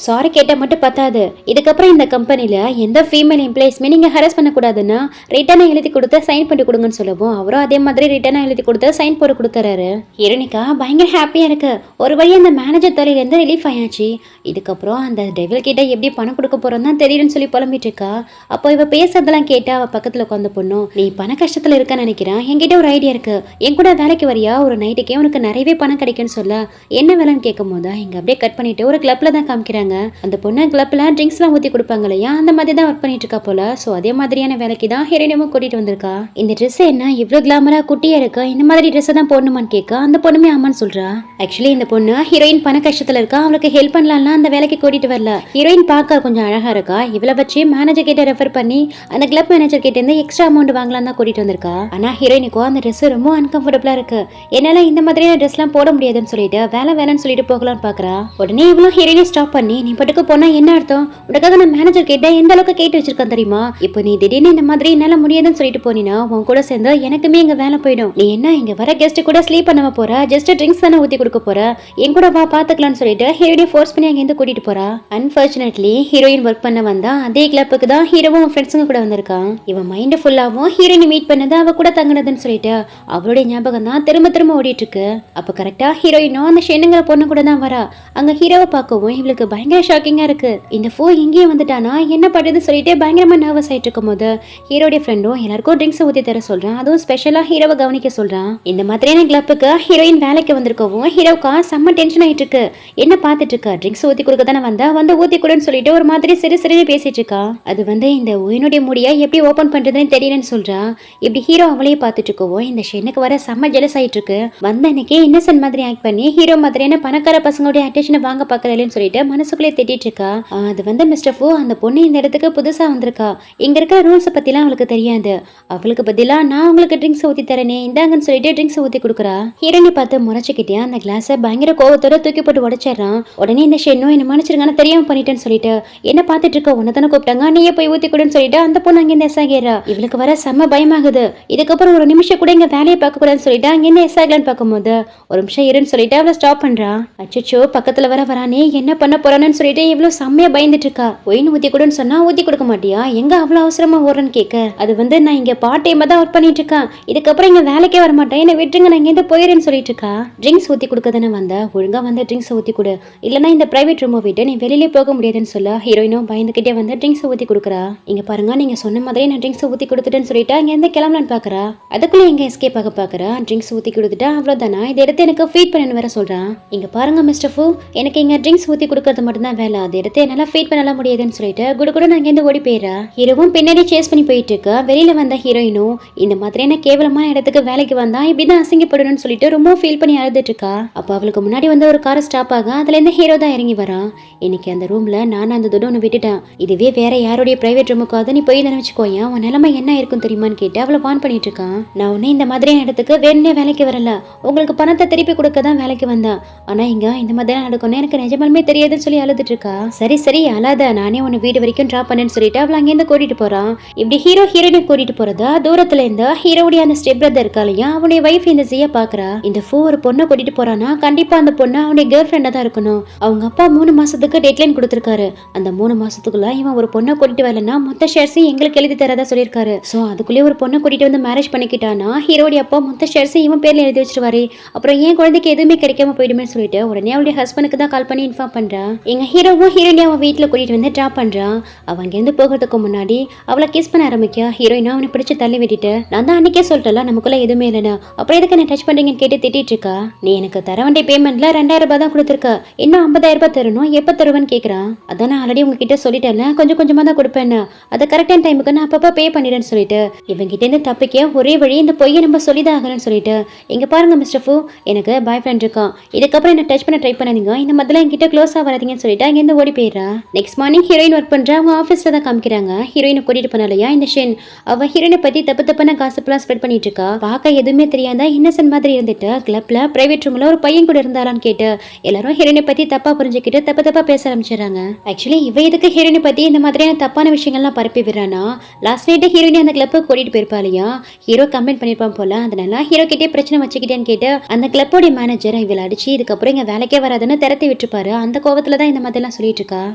சாரி கேட்டால் மட்டும் பத்தாது, இதுக்கப்புறம் இந்த கம்பெனியில் எந்த ஃபீமேல் எம்ப்ளாயிஸ்மே நீங்கள் ஹராஸ் பண்ணக்கூடாதுன்னா ரிட்டர்னாக எழுதி கொடுத்து சைன் பண்ணி கொடுங்கன்னு சொல்லவும் அவரும் அதே மாதிரி ரிட்டர்னாக எழுதி கொடுத்து சைன் போட்டு கொடுத்துறாரு. ஹீரோனிக்கா பயங்கர ஹாப்பியாக இருக்கு. ஒரு வழி அந்த மேனேஜர் தலையிலேருந்து ரிலீஃப் ஆயாச்சு. இதுக்கப்புறம் அந்த டெவில் கிட்ட எப்படி பணம் கொடுக்க போறோம் தான் தெரியுன்னு சொல்லி புலம்பிட்டு இருக்கா. அப்போ இவ பேசுறதெல்லாம் கேட்டா அவள் பக்கத்தில் உட்காந்து பொண்ணும், நீ பண கஷ்டத்தில் இருக்க நினைக்கிறேன், என்கிட்ட ஒரு ஐடியா இருக்கு, என் கூட வேலைக்கு வரியா, ஒரு நைட்டுக்கே உனக்கு நிறையவே பணம் கிடைக்குன்னு சொல்ல. என்ன வேலைன்னு கேட்கும் போது இங்கே அப்படியே கட் பண்ணிட்டு ஒரு கிளப்ல தான் காமிக்கிறாங்க. அந்த பொண்ணு கிளப்ல ட்ரிங்க்ஸ் எல்லாம் ஊத்தி கொடுப்பாங்க இல்லையா, அந்த மாதிரி தான் ஒர்க் பண்ணிட்டு இருக்கா போல. சோ அதே மாதிரியான வேலைக்கு தான் ஹீரோயினும் கூட்டிட்டு வந்திருக்கா. இந்த ட்ரெஸ் என்ன இவ்வளவு கிளாமரா குட்டியா இருக்கு, இந்த மாதிரி ட்ரெஸ் தான் போடணுமான்னு கேட்க அந்த பொண்ணுமே ஆமான்னு சொல்றா. ஆக்சுவலி இந்த பொண்ணு ஹீரோயின் பண கஷ்டத்துல இருக்கா, அவளுக்கு ஹெல்ப் பண்ணலாம்னா அந்த வேலைக்கு கூட்டிட்டு வரல. ஹீரோயின் பார்க்க கொஞ்சம் அழகா இருக்கா, இவளை வச்சு மேனேஜர் கிட்ட ரெஃபர் பண்ணி அந்த கிளப் மேனேஜர் கிட்ட இருந்து எக்ஸ்ட்ரா அமௌண்ட் வாங்கலாம் தான் கூட்டிட்டு வந்திருக்கா. ஆனா ஹீரோயினுக்கும் அந்த ட்ரெஸ் ரொம்ப அன்கம்ஃபர்டபுளா இருக்கு, என்னால இந்த மாதிரியான ட்ரெஸ் எல்லாம் போட முடியாதுன்னு சொல்லிட்டு வேலைன்னு சொல்லிட்டு போகலான்னு பாக்குறா. உடனே இவ்வளவு ஹீரோயினை ஸ்டாப் பண்ணி, நீ பட்டுக்கு போனா என்ன அர்த்தம், உனக்காக நான் மேனேஜர் கிட்ட எந்த அளவுக்கு கேட்டு வச்சிருக்கேன் தெரியுமா, இப்போ நீ திடீர்னு இந்த மாதிரி என்னால முடியாதுன்னு சொல்லிட்டு போனீனா உன் கூட சேர்ந்து எனக்குமே இங்க வேலை போயிடும். நீ என்ன இங்க வர கெஸ்ட் கூட ஸ்லீப் பண்ணாம போற, ஜஸ்ட் ட்ரிங்க்ஸ் தானே ஊத்தி கொடுக்க போற, என் கூட வா பாத்துக்கலாம்னு சொல்லிட்டு ஹீரோயினை ஃபோர்ஸ் பண்ணி அங்க இருந்து கூட்டிட்டு போறா. அன்பார்ச்சுனேட்லி ஹீரோயின் ஒர்க் பண்ண வந்தா அதே கிளப்புக்கு தான் ஹீரோவும் ஃப்ரெண்ட்ஸுங்க கூட வந்திருக்கான். இவன் மைண்ட் ஃபுல்லாவும் ஹீரோயினை மீட் பண்ணது அவ கூட தங்கினதுன்னு சொல்லிட்டு அவளுடைய ஞாபகம் தான் திரும்ப திரும்ப ஓடிட்டு இருக்கு. அப்ப கரெக்டா ஹீரோயினும் அந்த ஷெனுங்கிற பொண்ணு கூட தான் வரா. அங்க ஹீரோவை பார்க்கவும் இவளுக்கு பயங்கர ஷாக்கிங்கா இருக்கு. இந்த ஃபோ இங்கேயே வந்துட்டானா என்ன பண்ணுறது சொல்லிட்டு பயங்கரமா நர்வஸ் ஆயிட்டு இருக்கும் போது ஹீரோடைய ஃப்ரெண்டும் எல்லாருக்கும் ட்ரிங்க்ஸ் ஊற்றி தர சொல்றான். அதுவும் ஸ்பெஷலா ஹீரோவை கவனிக்க சொல்றான். இந்த மாதிரியான கிளப்புக்கு ஹீரோயின் வேலைக்கு வந்திருக்கவும் ஹீரோக்கா செம்ம டென்ஷன் ஆயிட்டு இருக்கு. என்ன பார்த்துட்டு இருக்கா, ட்ரிங்க்ஸ் ஊற்றி கொடுக்க தானே வந்து ஊற்றி கொடுன்னு சொல்லிட்டு ஒரு மாதிரி சிறு பேசிட்டு இருக்கா. அது இந்த உயினுடைய முடியை எப்படி ஓபன் பண்றதுன்னு தெரியலன்னு சொல்றா. இப்படி ஹீரோ அவளையே பார்த்துட்டு இருக்கவும் இந்த ஷென்னுக்கு வர செம்ம ஜெலஸ் ஆயிட்டு இருக்கு. வந்த அன்னைக்கே இன்னசென்ட் மாதிரி ஆக்ட் பண்ணி ஹீரோ மாதிரியான பணக்கார பசங்களுடைய அட்டென்ஷனை வாங்க பார்க்கறதுன்னு சொல்லிட்டு மனசுக்குள்ளே திட்டிட்டு இருக்கா. அது மிஸ்டர் ஃபோ, அந்த பொண்ணு இந்த இடத்துக்கு புதுசா வந்திருக்கா, இங்க இருக்கிற ரூல்ஸ் பத்திலாம் அவளுக்கு தெரியாது, அவளுக்கு பதிலா நான் உங்களுக்கு ட்ரிங்க்ஸ் ஊத்தி தரேனே இந்தாங்கன்னு சொல்லிட்டு ட்ரிங்க்ஸ் ஊத்தி கொடுக்குறா. ஹீரோனி பார்த்து முறைச்சிக்கிட்டே அந்த கிளாஸை பயங்கர கோவத்தோட தூக்கி போட்டு உடைச்சிடறான். உடனே இந்த ஷென்னும் என்ன மன்னிச்சிருங்க தெரியாம பண்ணிட்டேன்னு சொல்லிட்டு, என்ன பார்த்துட்டு இருக்க, உன்னதானே கூப்பிட்டாங்க, நீயே போய் ஊத்தி கொடுன்னு சொல்லிட்டு அந்த பொண்ணு அங்கிருந்து எஸ் ஆகிறா. இவளுக்கு வர செம்ம பயமாகுது. இதுக்கப்புறம் ஒரு நிமிஷம் கூட இங்க வேலையை பார்க்க கூடாதுன்னு சொல்லிட்டு அங்கிருந்து எஸ் ஆகலான்னு பார்க்கும்போது ஒரு நிமிஷம் இருன்னு சொல்லிட்டு அவளை ஸ்டாப் பண்றா. அச்சோ பக்கத்துல வரானே என்ன பண்ண போறான்னு சொல்லிட்டு இவ்வளவு செம்மையா பயந்துட்டு இருக்கா. ஒயின் ஊத்தி கொடுன்னு சொன்னா ஊத்தி கொடுக்க மாட்டியா, எங்க அவ்வளவு அவசரமா ஓடுறன்னு கேட்க, அது நான் இங்க பார்ட் டைமா தான் ஒர்க் பண்ணிட்டு இருக்கேன், இதுக்கப்புறம் இங்க வேலைக்கே வர மாட்டேன், என்ன விட்டுருங்க, நான் இங்க போயிடுறேன்னு சொல்லிட்டு இருக்கா. ட்ரிங்க்ஸ் ஊத்தி கொடுக்க தானே வந்தா, ஒழுங்கா வந்து ட்ரிங்க்ஸ் ஊத்தி கொடு, இல்லைன்னா இந்த பிரைவேட் ரூமை விட்டு நீ வெளியிலே போக முடியாதுன்னு சொல்ல ஹீரோயினும் பயந்துகிட்டே வந்து ட்ரிங்க்ஸ் ஊத்தி கொடுக்குறா. இங்க பாருங்க நீங்க சொன்ன மாதிரியே நான் ட்ரிங்க்ஸ் ஊத்தி கொடுத்துட்டேன்னு சொல்லிட்டு அங்க இருந்து கிளம்பலான்னு பாக்குறா. அதுக்குள்ள எங்க எஸ்கேப் ஆக பாக்குறா. ட்ரிங்க்ஸ் ஊத்தி கொடுத்துட்டா அவ்வளவுதானா, இதை எடுத்து எனக்கு ஃபீட் பண்ணு வேற சொல்றான். இங்க பாருங்க மிஸ்டர் ஃபூ, எனக்கு இங்க ட்ரிங்க்ஸ் ஊத்தி கொடுக்கறது மட்டும் தான் வேலை, அதை எடுத்து என்னால ஃபீட் பண்ணலாம் முடியாதுன்னு சொல்லிட்டு குடுகுடு அங்கேருந்து ஓடி போயிடா. ஹீரோவும் பின்னாடி சேஸ் பண்ணி போயிட்டு இருக்க. வெளியில வந்த ஹீரோயினும் இந்த மாதிரியான கேவலமான இடத்துக்கு வேலைக்கு வந்தா இப்படிதான் அசிங்கப்படணும்னு சொல்லிட்டு ரொம்ப ஃபீல் பண்ணி அழுதுட்டு இருக்கா. அப்ப அவளுக்கு முன்னாடி வந்து ஒரு கார் ஸ்டாப் ஆக அதுல இருந்து ஹீரோ தான் இறங்கி வரான். இன்னைக்கு அந்த ரூம்ல நான் அந்த துடு ஒன்று விட்டுட்டேன், இதுவே வேற யாருடைய பிரைவேட் ரூமுக்காவது நீ போய் நினைச்சுக்கோயா, உன் நிலைமை என்ன இருக்கும் தெரியுமான்னு கேட்டு அவளை வான் பண்ணிட்டு இருக்கான். நான் உன்னை இந்த மாதிரியான இடத்துக்கு வேணுனே வேலைக்கு வரல, உங்களுக்கு பணத்தை திருப்பி கொடுக்க தான் வேலைக்கு வந்தேன், ஆனா இங்க இந்த மாதிரி நடக்கும்னு எனக்கு நிஜமாலுமே தெரியாதுன்னு சொல்லி அழுதுட்டு இருக்கா. சரி அழாத, நானே உன்னை வீடு வரைக்கும் டிராப் பண்ணேன்னு சொல்லிட்டு அவளை அங்கேருந்து கூட்டிட்டு போறான். இப்படி ஹீரோயினை கூட்டிட்டு போறதா தூரத்துல இருந்து ஹீரோடைய அந்த ஸ்டெப் பிரதர் இருக்கா இல்லையா, அவனுடைய வைஃப் இந்த ஜியா பாக்குறா. இந்த ஃபோ ஒரு பொண்ணை கூட்டிட்டு போறானா கண்டிப்பா அந்த பொண்ணு அவனுடைய கேர்ள் ஃப்ரெண்டா தான் இருக்கணும். அவங்க அப்பா 3 மாசத்துக்கு டெட்லைன் கொடுத்திருக்காரு. அந்த 3 மாசத்துக்குள்ள இவன் ஒரு பொண்ணை கூட்டிட்டு வரலன்னா மொத்த ஷேர்ஸையும் எங்களுக்கு எழுதி தரதா சொல்லியிருக்காரு. சோ அதுக்குள்ளே ஒரு பொண்ணை கூட்டிட்டு வந்து மேரேஜ் பண்ணிக்கிட்டானா ஹீரோடைய அப்பா மொத்த ஷேர்ஸையும் இவன் பேர்ல எழுதி வச்சிருவாரு. அப்புறம் ஏன் குழந்தைக்கு எதுவுமே கிடைக்காம போயிடுமே சொல்லிட்டு உடனே அவளுடைய ஹஸ்பண்டுக்கு தான் கால் பண்ணி இன்ஃபார்ம் பண்றா. எங்க ஹீரோவும் ஹீரோயினியும் அவன் வீட்டில் கூட்டிட்டு வந்து ட்ராப் பண்றான். அவன் அங்கேருந்து போகிறதுக்கு முன்னாடி அவளை கிஸ் பண்ண ஆரம்பிக்க ஹீரோயினும் அவனை பிடிச்சி தள்ளி விட்டுட்டு, நான் தான் அன்னைக்கே சொல்லிட்டல நமக்குள்ள எதுவுமே இல்லைன்னு, அப்புறம் எதுக்கு என்ன டச் பண்றீங்கன்னு கேட்டு திட்டிட்டு இருக்கா. நீ எனக்கு தர வேண்டிய பேமெண்ட்ல 2000 ரூபாய் தான் கொடுத்துருக்க, இன்னும் 50,000 ரூபாய் தரணும், எப்ப தருவேன்னு கேட்கறான். அதான் நான் ஆல்ரெடி உங்ககிட்ட சொல்லிட்டேன்ல கொஞ்சம் கொஞ்சமா தான் கொடுப்பேன்னு, அதை கரெக்டான டைமுக்கு நான் அப்பப்போ பே பண்ணிடுறேன்னு சொல்லிட்டு இவங்கிட்ட இருந்து தப்பிக்க ஒரே வழி இந்த பொய்யை நம்ம சொல்லிதான் ஆகணும்னு சொல்லிட்டு, இங்க பாருங்க மிஸ்டர் ஃபூ, எனக்கு பாய் ஃப்ரெண்ட் இருக்கான், இதுக்கப்புறம் என்ன டச் பண்ண ட்ரை பண்ணாதீங்க, இந்த மாதிரிலாம் என்கிட்ட க்ளோஸா வராதீங்கன்னு சொல்லிட்டு அங்கேருந்து ஓடி போயிடுறா. நெக்ஸ்ட் மார்னிங் ஹீரோயின் ஒர்க் பண்றா. அவங்க ஆஃபீஸ்ல தான் காமிக்கிறாங்க. ஹீரோயினை கூட்டிட்டு போனாலையா இந்த ஷென், அவ ஹீரோயினை பத்தி தப்பு தப்பான காசுப்பெல்லாம் ஸ்ப்ரெட் பண்ணிட்டு இருக்கா. பார்க்க எதுவுமே தெரியாத இன்னசென்ட் மாதிரி இருந்துட்டு கிளப்ல பிரைவேட் ரூம்ல ஒரு பையன் கூட இருந்தாலான்னு கேட்டு எல்லாரும் ஹீரோயினை பத்தி தப்பா புரிஞ்சுக்கிட்டு தப்பு தப்பா பேச ஆரம்பிச்சிடறாங்க. ஆக்சுவலி இவ இதுக்கு ஹீரோயினை பத்தி இந்த மாதிரியான தப்பான விஷயங்கள்லாம் பரப்பி விடுறானா, லாஸ்ட் நைட்டு ஹீரோயினை அந்த கிளப்புக்கு கூட்டிட்டு போயிருப்பா இல்லையா, ஹீரோ கம்ப்ளைண்ட் பண்ணிருப்பான் போல, அதனால ஹீரோ கிட்டே பிரச்சனை வச்சுக்கிட்டேன்னு கேட்டு அந்த கிளப்போட மேனேஜர் இவளை அடிச்சு இதுக்கப்புறம் இங்க வேலைக்கே வராதுன்னு திரட்டி விட்டுருப்பாரு. அந்த கோவத்துல தான் இந்த மாதிரிலாம் சொல்லிட்டு இருக்கா.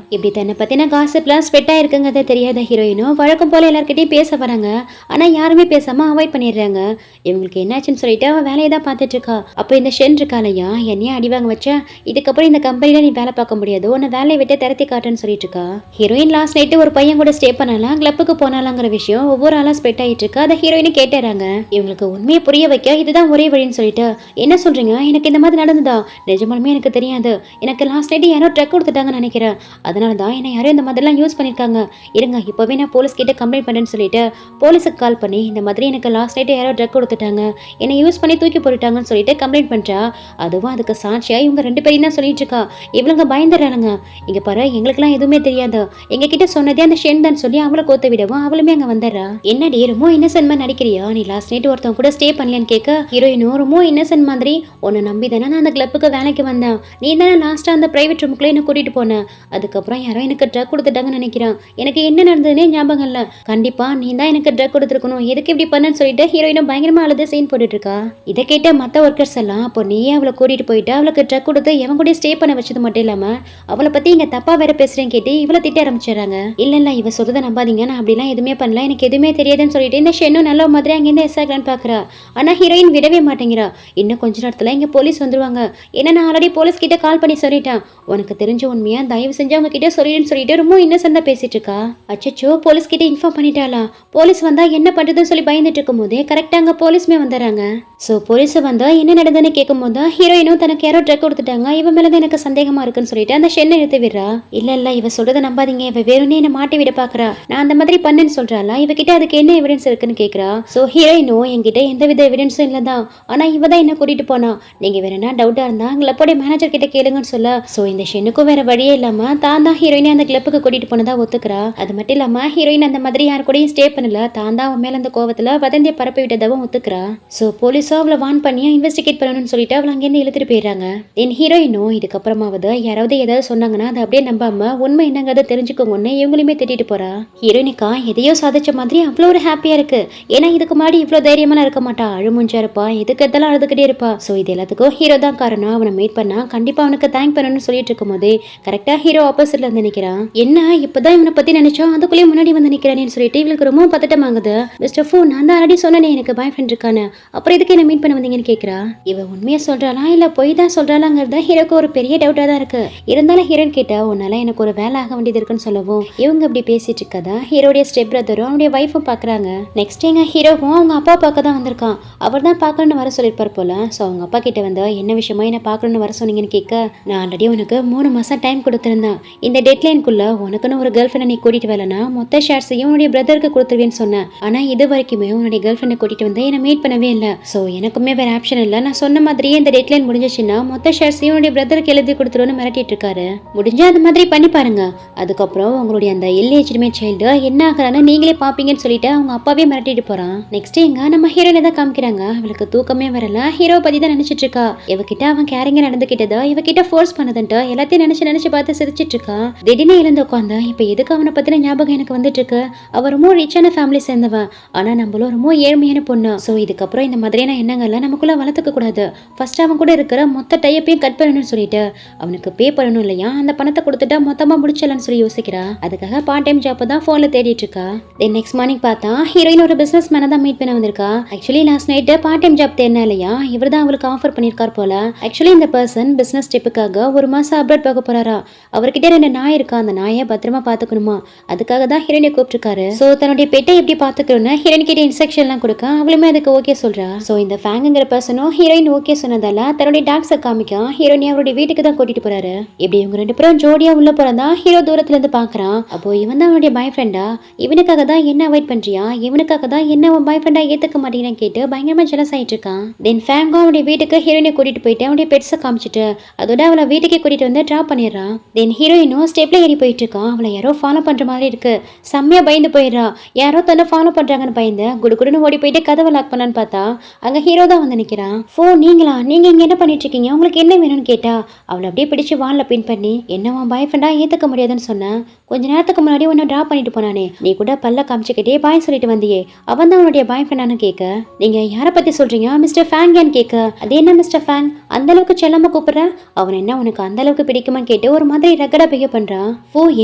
இப்படி தன்னை பத்தின காசிப்லாம் ஸ்ப்ரெட் ஆயிருக்குங்கிறத தெரியாத ஹீரோயினும் வழக்கம் போல எல்லார்கிட்டையும் பேச வராங்க. ஆனா யாருமே பேசாம அவாய்ட் பண்ணிடுறாங்க. இவங்களுக்கு என்னாச்சுன்னு சொல்லிட்டு அவன் வேலையை தான் பார்த்துட்டு இருக்கா. அப்போ இந்த ஷென் இருக்காலையா, என்னையா அடி வாங்க வச்சா, இதுக்கப்புறம் இந்த கம்பெனில நீ வேலை பார்க்க முடியாது, உன்னை வேலையை விட்டு திரட்டி காட்டுன்னு சொல்லிட்டு இருக்கா. ஹீரோயின் லாஸ்ட் நைட்டு ஒரு பையன் கூட ஸ்டே பண்ணலாம், கிளப்புக்கு போனாலாங்கிற விஷயம் ஒவ்வொரு ஆளா ஸ்ப்ரெட் ஆயிட்டு இருக்கு. அதை ஹீரோயினு கேட்டுறாங்க. இவங்களுக்கு உண்மையை புரிய வைக்க இதுதான் ஒரே வழின்னு சொல்லிட்டு, என்ன சொல்றீங்க, எனக்கு இந்த மாதிரி நடந்ததா, நிஜமாலுமே எனக்கு தெரியாது, எனக்கு லாஸ்ட் நைட்டு யாரோ ட்ரக் கொடுத்துட்டாங்கன்னு நினைக்கிறேன், அதனால தான் என்ன யாரும் இந்த மாதிரிலாம் யூஸ் பண்ணிருக்காங்க, இருங்க இப்போவே நான் போலீஸ் கிட்ட கம்ப்ளைண்ட் பண்ணேன்னு சொல்லிட்டு போலீஸுக்கு கால் பண்ணி இந்த மாதிரி எனக்கு லாஸ்ட் நைட்டு யாரோ ட்ரக் கொடுத்துட்டாங்க, என்னை யூஸ் பண்ணி தூக்கி போட்டுட்டாங்கன்னு சொல்லிட்டு கம்ப்ளைண்ட் பண்றா. அதுவும் அதுக்கு சாட்சியா இவங்க 2 பேரையும் தான் சொல்லிட்டு இருக்கா. இவளுங்க பயந்துடுறாங்க. இங்க பாரு, எங்களுக்குலாம் எதுவுமே தெரியாது, எங்க கிட்ட சொன்னதே அந்த ஷென் தான் சொல்லி அவளை கோத்த விடவும் அவளுமே அங்க வந்துடுறா. என்னடி ரொம்ப இன்னசென்ட் நடிக்கிறியா, நீ லாஸ்ட் நைட் ஒருத்தவங்க கூட ஸ்டே பண்ணலையான்னு கேட்க ஹீரோயினும் ரொம்ப இன்னசென்ட் மாதிரி, உன்னை நம்பி தானே நான் அந்த கிளப்புக்கு வேலைக்கு வந்தேன், நீ தானே லாஸ்டா அந்த பிரைவேட் ரூமுக்குள்ள என்ன கூட்டிட்டு போனேன், அதுக்கப்புறம் யாரோ எனக்கு ட்ரக் கொடுத்துட்டாங்கன்னு நினைக்கிறேன், எனக்கு என்ன நடந்ததுன்னே ஞாபகம் இல்லை, கண்டிப்பா நீ தான் எனக்கு ட்ரக் கொடுத்துருக்கணும், எதுக்கு இப்படி பண்ணன்னு சொல்லிட்டு ஹீரோயினும் பயங்கரமா அழுது சீன் போட்டுட்டு இருக்கா. இதை கேட்ட மற்ற ஒர்க்கர்ஸ் எல்லாம், அப்போ நீயே அவளை கூட்டிட்டு போயிட்டு அவளுக்கு ட்ரக் கொடுத்து எவன் கூட ஸ்டே பண்ண வச்சது மட்டும் இல்லாம அவளை பத்தி இங்க தப்பா வேற பேசுறேன்னு கேட்டு இவளை திட்ட ஆரம்பிச்சிடறாங்க. இல்ல இவ சொல்றதை நம்பாதீங்க, நான் அப்படிலாம் எதுவுமே பண்ணல, எனக்கு எதுவுமே தெரியாதுன்னு சொல்லிட்டு இந்த ஷென்னும் நல்ல மாதிரி அங்கேருந்து எஸ்ஆகலான்னு பாக்குறா. ஆனா ஹீரோயின் விடவே மாட்டேங்கிறா. இன்னும் கொஞ்ச நேரத்துல இங்க போலீஸ் வந்துருவாங்க, ஏன்னா நான் ஆல்ரெடி போலீஸ் கிட்ட கால் பண்ணி சொல்லிட்டேன், உனக்கு தெரிஞ்ச உண்மையா தயவு செஞ்சு அவங்க கிட்ட சொல்லிடுன்னு சொல்லிட்டு ரொம்ப இன்னசென்ட்டா பேசிட்டு இருக்கா. அச்சச்சோ, போலீஸ் கிட்ட இன்ஃபார்ம் பண்ணிட்டாளா, போலீஸ் வந்தா என்ன பண்றதுன்னு சொல்லி பயந்துட்டு இருக்கும் போதே கரெக்டா அங்க போலீஸ்மே வந்துடுறாங்க. சோ போலீஸ் வந்தா என்ன நடந்ததுன்னு கேட்கும் போது ஹீரோயினும் தனக்கு யாரோ ட்ரக் கொடுத்துட்டாங்க, இவன் மேலதான் எனக்கு சந்தேகமா இருக்குன்னு சொல்லிட்டு அந்த ஷென்னை எடுத்து விடுறா. இல்ல இவ சொல்றதை நம்பாதீங்க, இவ வேணும்னே என்ன மாட்டி விட பாக்குறா, நான் அந்த மாதிரி பண்ணேன்னு சொல்றாளா, இவகிட்ட அதுக்கு என்ன எவிடன்ஸ் இருக்குன்னு கேக்குறா. சோ ஹீரோயினும் என்கிட்ட எந்தவித எவிடன்ஸும் இல்லதான், ஆனா இவ தான் என்ன கூட்டிட்டு போனா, நீங்க வேற என்ன டவுட்டா இருந்தா கிளப்போட மேனேஜர் கிட்ட கேளுங்கன்னு சொல்ல. சோ இந்த ஷென்னுக்கும் வேற வழியே இல்லாம தான் ஹீரோயினை அந்த கிளப்புக்கு கூட்டிட்டு போனதா ஒத்துக்கிறா. அது மட்டும் இல்லாம ஹீரோயின் அந்த மாதிரி யாரு கூடயும் ஸ்டே பண்ணல, தான் அவன் மேல அந்த கோவத்துல வதந்தியை பரப்பி விட்டதாவும் ஒத்துக்கிறா. சோ போலீஸோ அவளை வான் பண்ணி இன்வெஸ்டிகேட் பண்ணணும்னு சொல்லிட்டு அவளை அங்கேருந்து இழுத்துட்டு போயிடுறாங்க. என் ஹீரோயினும் இதுக்கப்புறமாவது யாராவது ஏதாவது சொன்னாங்கன்னா அதை அப்படியே நம்பாம உண்மை என்னங்கிறத தெரிஞ்சுக்கோங்கன்னு இவங்களையுமே திட்டிட்டு போறா. ஹீரோயினுக்கா எதையோ சாதிச்ச மாதிரி அவ்வளோ ஒரு ஹாப்பியா இருக்கு. ஏன்னா இதுக்கு முன்னாடி இவ்வளவு தைரியமா இருக்க மாட்டா, அழுமுஞ்சா இருப்பா, எதுக்கு எதெல்லாம் அழுதுகிட்டே இருப்பா. சோ இது எல்லாத்துக்கும் ஹீரோ தான் காரணம், அவனை மீட் பண்ணா கண்டிப்பா அவனுக்கு தேங்க் பண்ணணும்னு சொல்லிட்டு இருக்கும் போதே கரெக்டா ஹீரோ ஆப்போசிட்ல வந்து நிக்கிறான். என்ன இப்பதான் இவனை பத்தி நினைச்சா அதுக்குள்ளேயே முன்னாடி வந்து நிக்கிறேன்னு சொல்லிட்டு இவளுக்கு ரொம்ப பதட்டமாகுது. மிஸ்டர் ஃபூ, நான் தான் ஆல்ரெடி சொன்னேனே எனக்கு பாய் ஃப்ரெண்ட் இருக்கானு, அப்புறம் இதுக்கு என்ன மீட் பண்ண வந்தீங்கன்னு கேக்குறா. இவ உண்மையா சொல்றாளா இல்ல பொய் தான் சொல்றாளாங்கிறத ஹீரோக்கு ஒரு பெரிய டவுட்டா தான் இருக்கு. இருந்தாலும் ஹீரோன் கேட்டா உன்னால எனக்கு ஒரு வேலை ஆக வேண்டியது இருக்குன்னு சொல்லவும் இவங்க இப்படி பேசிட்டு இருக்கதா ஹீரோடைய ஸ்டெப் பிரதரும் அவனுடைய வைஃபும் பாக்குறாங்க. நெக்ஸ்ட் எங்க ஹீரோவும் அவங்க அப்பா பார்க்க தான் வந்திருக்கான். அவர் தான் பார்க்கணும்னு வர சொல்லிருப்பார் போல. ஸோ அவங்க அப்பா கிட்ட வந்து என்ன விஷயமா என்ன பார்க்கணும்னு வர சொன்னீங்கன்னு கேட்க, நான் ஆல்ரெடி உனக்கு 3 மாசம் டைம் கொடுத்துருந்தேன், இந்த டெட்லைனுக்குள்ள உனக்குன்னு ஒரு கேர்ள் ஃப்ரெண்டை நீ கூட்டிட்டு வரலன்னா மொத்த ஷேர்ஸையும் உன்னுடைய பிரதருக்கு கொடுத்துருவேன்னு சொன்னேன். ஆனா இது வரைக்குமே உன்னுடைய கேர்ள் ஃப்ரெண்டை கூட்டிட்டு வந்து என்ன மீட் பண்ணவே இல்லை. ஸோ எனக்குமே வேற ஆப்ஷன் இல்லை, நான் சொன்ன மாதிரியே இந்த டெட்லைன் முடிஞ்சிச்சுன்னா மொத்த ஷேர்ஸையும் உன்னுடைய பிரதருக்கு எழுதி கொடுத்துருன்னு மிரட்டிட்டு இருக்காரு. முடிஞ்சா அந்த மாதிரி பண்ணி பாருங்க, அதுக்கப்புறம் உங்களுடைய அந்த இல்லேஜ்மெண்ட் சைல்டு என்ன ஆகிறான்னு நீங்களே பாப்பீங்கன்னு சொல்லிட்டு அவங்க அப்பாவே மிரட்டிட்டு போறான். நெக்ஸ்ட் எங்க நம்ம ஹீரோயினை தான் காமிக்கிறாங்க. அவளுக்கு தூக்கமே வரல, ஹீரோ பத்தி தான் நினைச்சிட்டு இருக்கா. இவகிட்ட அவன் கேரிங்க நடந்துகிட்டதா இவகிட்ட ஃபோர்ஸ் பண்ணதுன்ட்டு எல்லாத்தையும் நினைச்சு பார்த்து சிரிச்சிட்டு இருக்கா. திடீர்னு எழுந்து உட்காந்து இப்ப எதுக்கு அவனை பத்தின ஞாபகம் எனக்கு வந்துட்டு இருக்கு. அவர் ரொம்ப ரிச்சான ஃபேமிலி சேர்ந்தவன், ஆனா நம்மளும் ரொம்ப ஏழ்மையான பொண்ணு. சோ இதுக்கப்புறம் இந்த மாதிரியான எண்ணங்கள்லாம் நமக்குள்ள வளர்த்துக்க கூடாது. ஃபர்ஸ்ட் அவன் கூட இருக்கிற மொத்த டைப்பையும் கட் பண்ணணும்னு சொல்லிட்டு அவனுக்கு பே பண்ணணும் இல்லையா, அந்த பணத்தை கொடுத்துட்டா மொத்தமா முடிச்சிடலாம்னு சொல்லி யோசிக்கிறா. அதுக்காக பார்ட் டைம் ஜாப் தான் போன்ல தேடிட்டு இருக்கா. தென் நெக்ஸ்ட் மார்னிங் பார்த்தா ஹீரோயின் ஒரு பிசினஸ் மேனை தான் மீட் பண்ண வந்திருக்கா. Actually last night part time job தேடினா இல்லையா, இவர் தான் அவளுக்கு ஆஃபர் பண்ணிருக்கார் போல. ஆக்சுவலி இந்த பர்சன் பிசினஸ் ட்ரிப்புக்காக 1 மாசம் அப்ராட் போக போறாரா. அவர்கிட்ட 2 நாய் இருக்கா, அந்த நாயை பத்திரமா பாத்துக்கணுமா, அதுக்காக தான் ஹீரோயினை கூப்பிட்டுருக்காரு. சோ தன்னுடைய பெட்டை எப்படி பாத்துக்கணும்னு ஹீரோயின் கிட்ட இன்ஸ்ட்ரக்ஷன் எல்லாம் கொடுக்க அவளுமே அதுக்கு ஓகே சொல்றா. சோ இந்த ஃபேங்குங்கிற பர்சனும் ஹீரோயின் ஓகே சொன்னதால தன்னுடைய டாக்ஸை காமிக்க ஹீரோயினை அவருடைய வீட்டுக்கு தான் கூட்டிட்டு போறாரு. இப்படி இவங்க 2 பேரும் ஜோடியா உள்ள போறதா ஹீரோ தூரத்துல இருந்து பாக்குறான். அப்போ இவன் தான் அவனுடைய பாய் ஃப்ரெண்டா, இவனுக்காக தான் என்ன அவாய்ட் பண்றியா, இவனுக்காக தான் என்ன அவன் பாய் ஃப்ரெண்டா ஏத்துக்க மாட்டேங்கிறான்னு கேட்டு பயங்கரமா ஜெலஸ் ஆயிட்டு இருக்கான். தென் ஃபேங்கோ அவனுடைய வீட்டுக்கு ஹீரோயினை கூட்டிட்டு போயிட்டு அவனுடைய பெட்ஸை காமிச்சிட்டு அதோட அவளை வீட்டுக்கே கூட்டிட்டு வந்து டிராப் பண்ணிடுறான். தென் ஹீரோயினும் ஸ்டெப்ல ஏறி போயிட்டு இருக்கான். அவளை யாரோ ஃபாலோ பண்ற மாதிரி இருக்கு. செம்மையா பயந்து போயிடுறா. யாரோ தன்னை ஃபாலோ பண்றாங்கன்னு பயந்து குடுகுடுன்னு ஓடி போயிட்டு கதவை லாக் பண்ணான்னு பார்த்தா அங்க ஹீரோ தான் வந்து நிக்கிறான். ஃபோ நீங்களா, நீங்க இங்க என்ன பண்ணிட்டு இருக்கீங்க, உங்களுக்கு என்ன வேணும்னு கேட்டா அவளை அப்படியே பிடிச்சு வால்ல பின் பண்ணி என்னவா பாய் ஃப்ரெண்டா ஏத்துக்க முடியாதுன்னு சொன்னேன். கொஞ்ச நேரத்துக்கு முன்னாடி உன்னை டிராப் பண்ணிட்டு போனானே, நீ கூட பல்ல காமிச்சுக்கிட்டே பாய் சொல்லிட்டு வந்தியே, அவன் தான் அவனுடைய பாய் ஃப்ரெண்டானு கேட்க நீங்க யாரை பத்தி சொல்றீங்க, மிஸ்டர் ஃபேங்கியான்னு கேட்க அது என்ன மிஸ்டர் ஃபேங் அந்த அளவுக்கு செல்லமா கூப்பிடுற, அவன் என்ன உனக்கு அந்த அளவுக்கு பிடிக்குமான்னு கேட்டு ஒரு மாதிரி ரகடா பிஹேவ் பண்றான். ஓ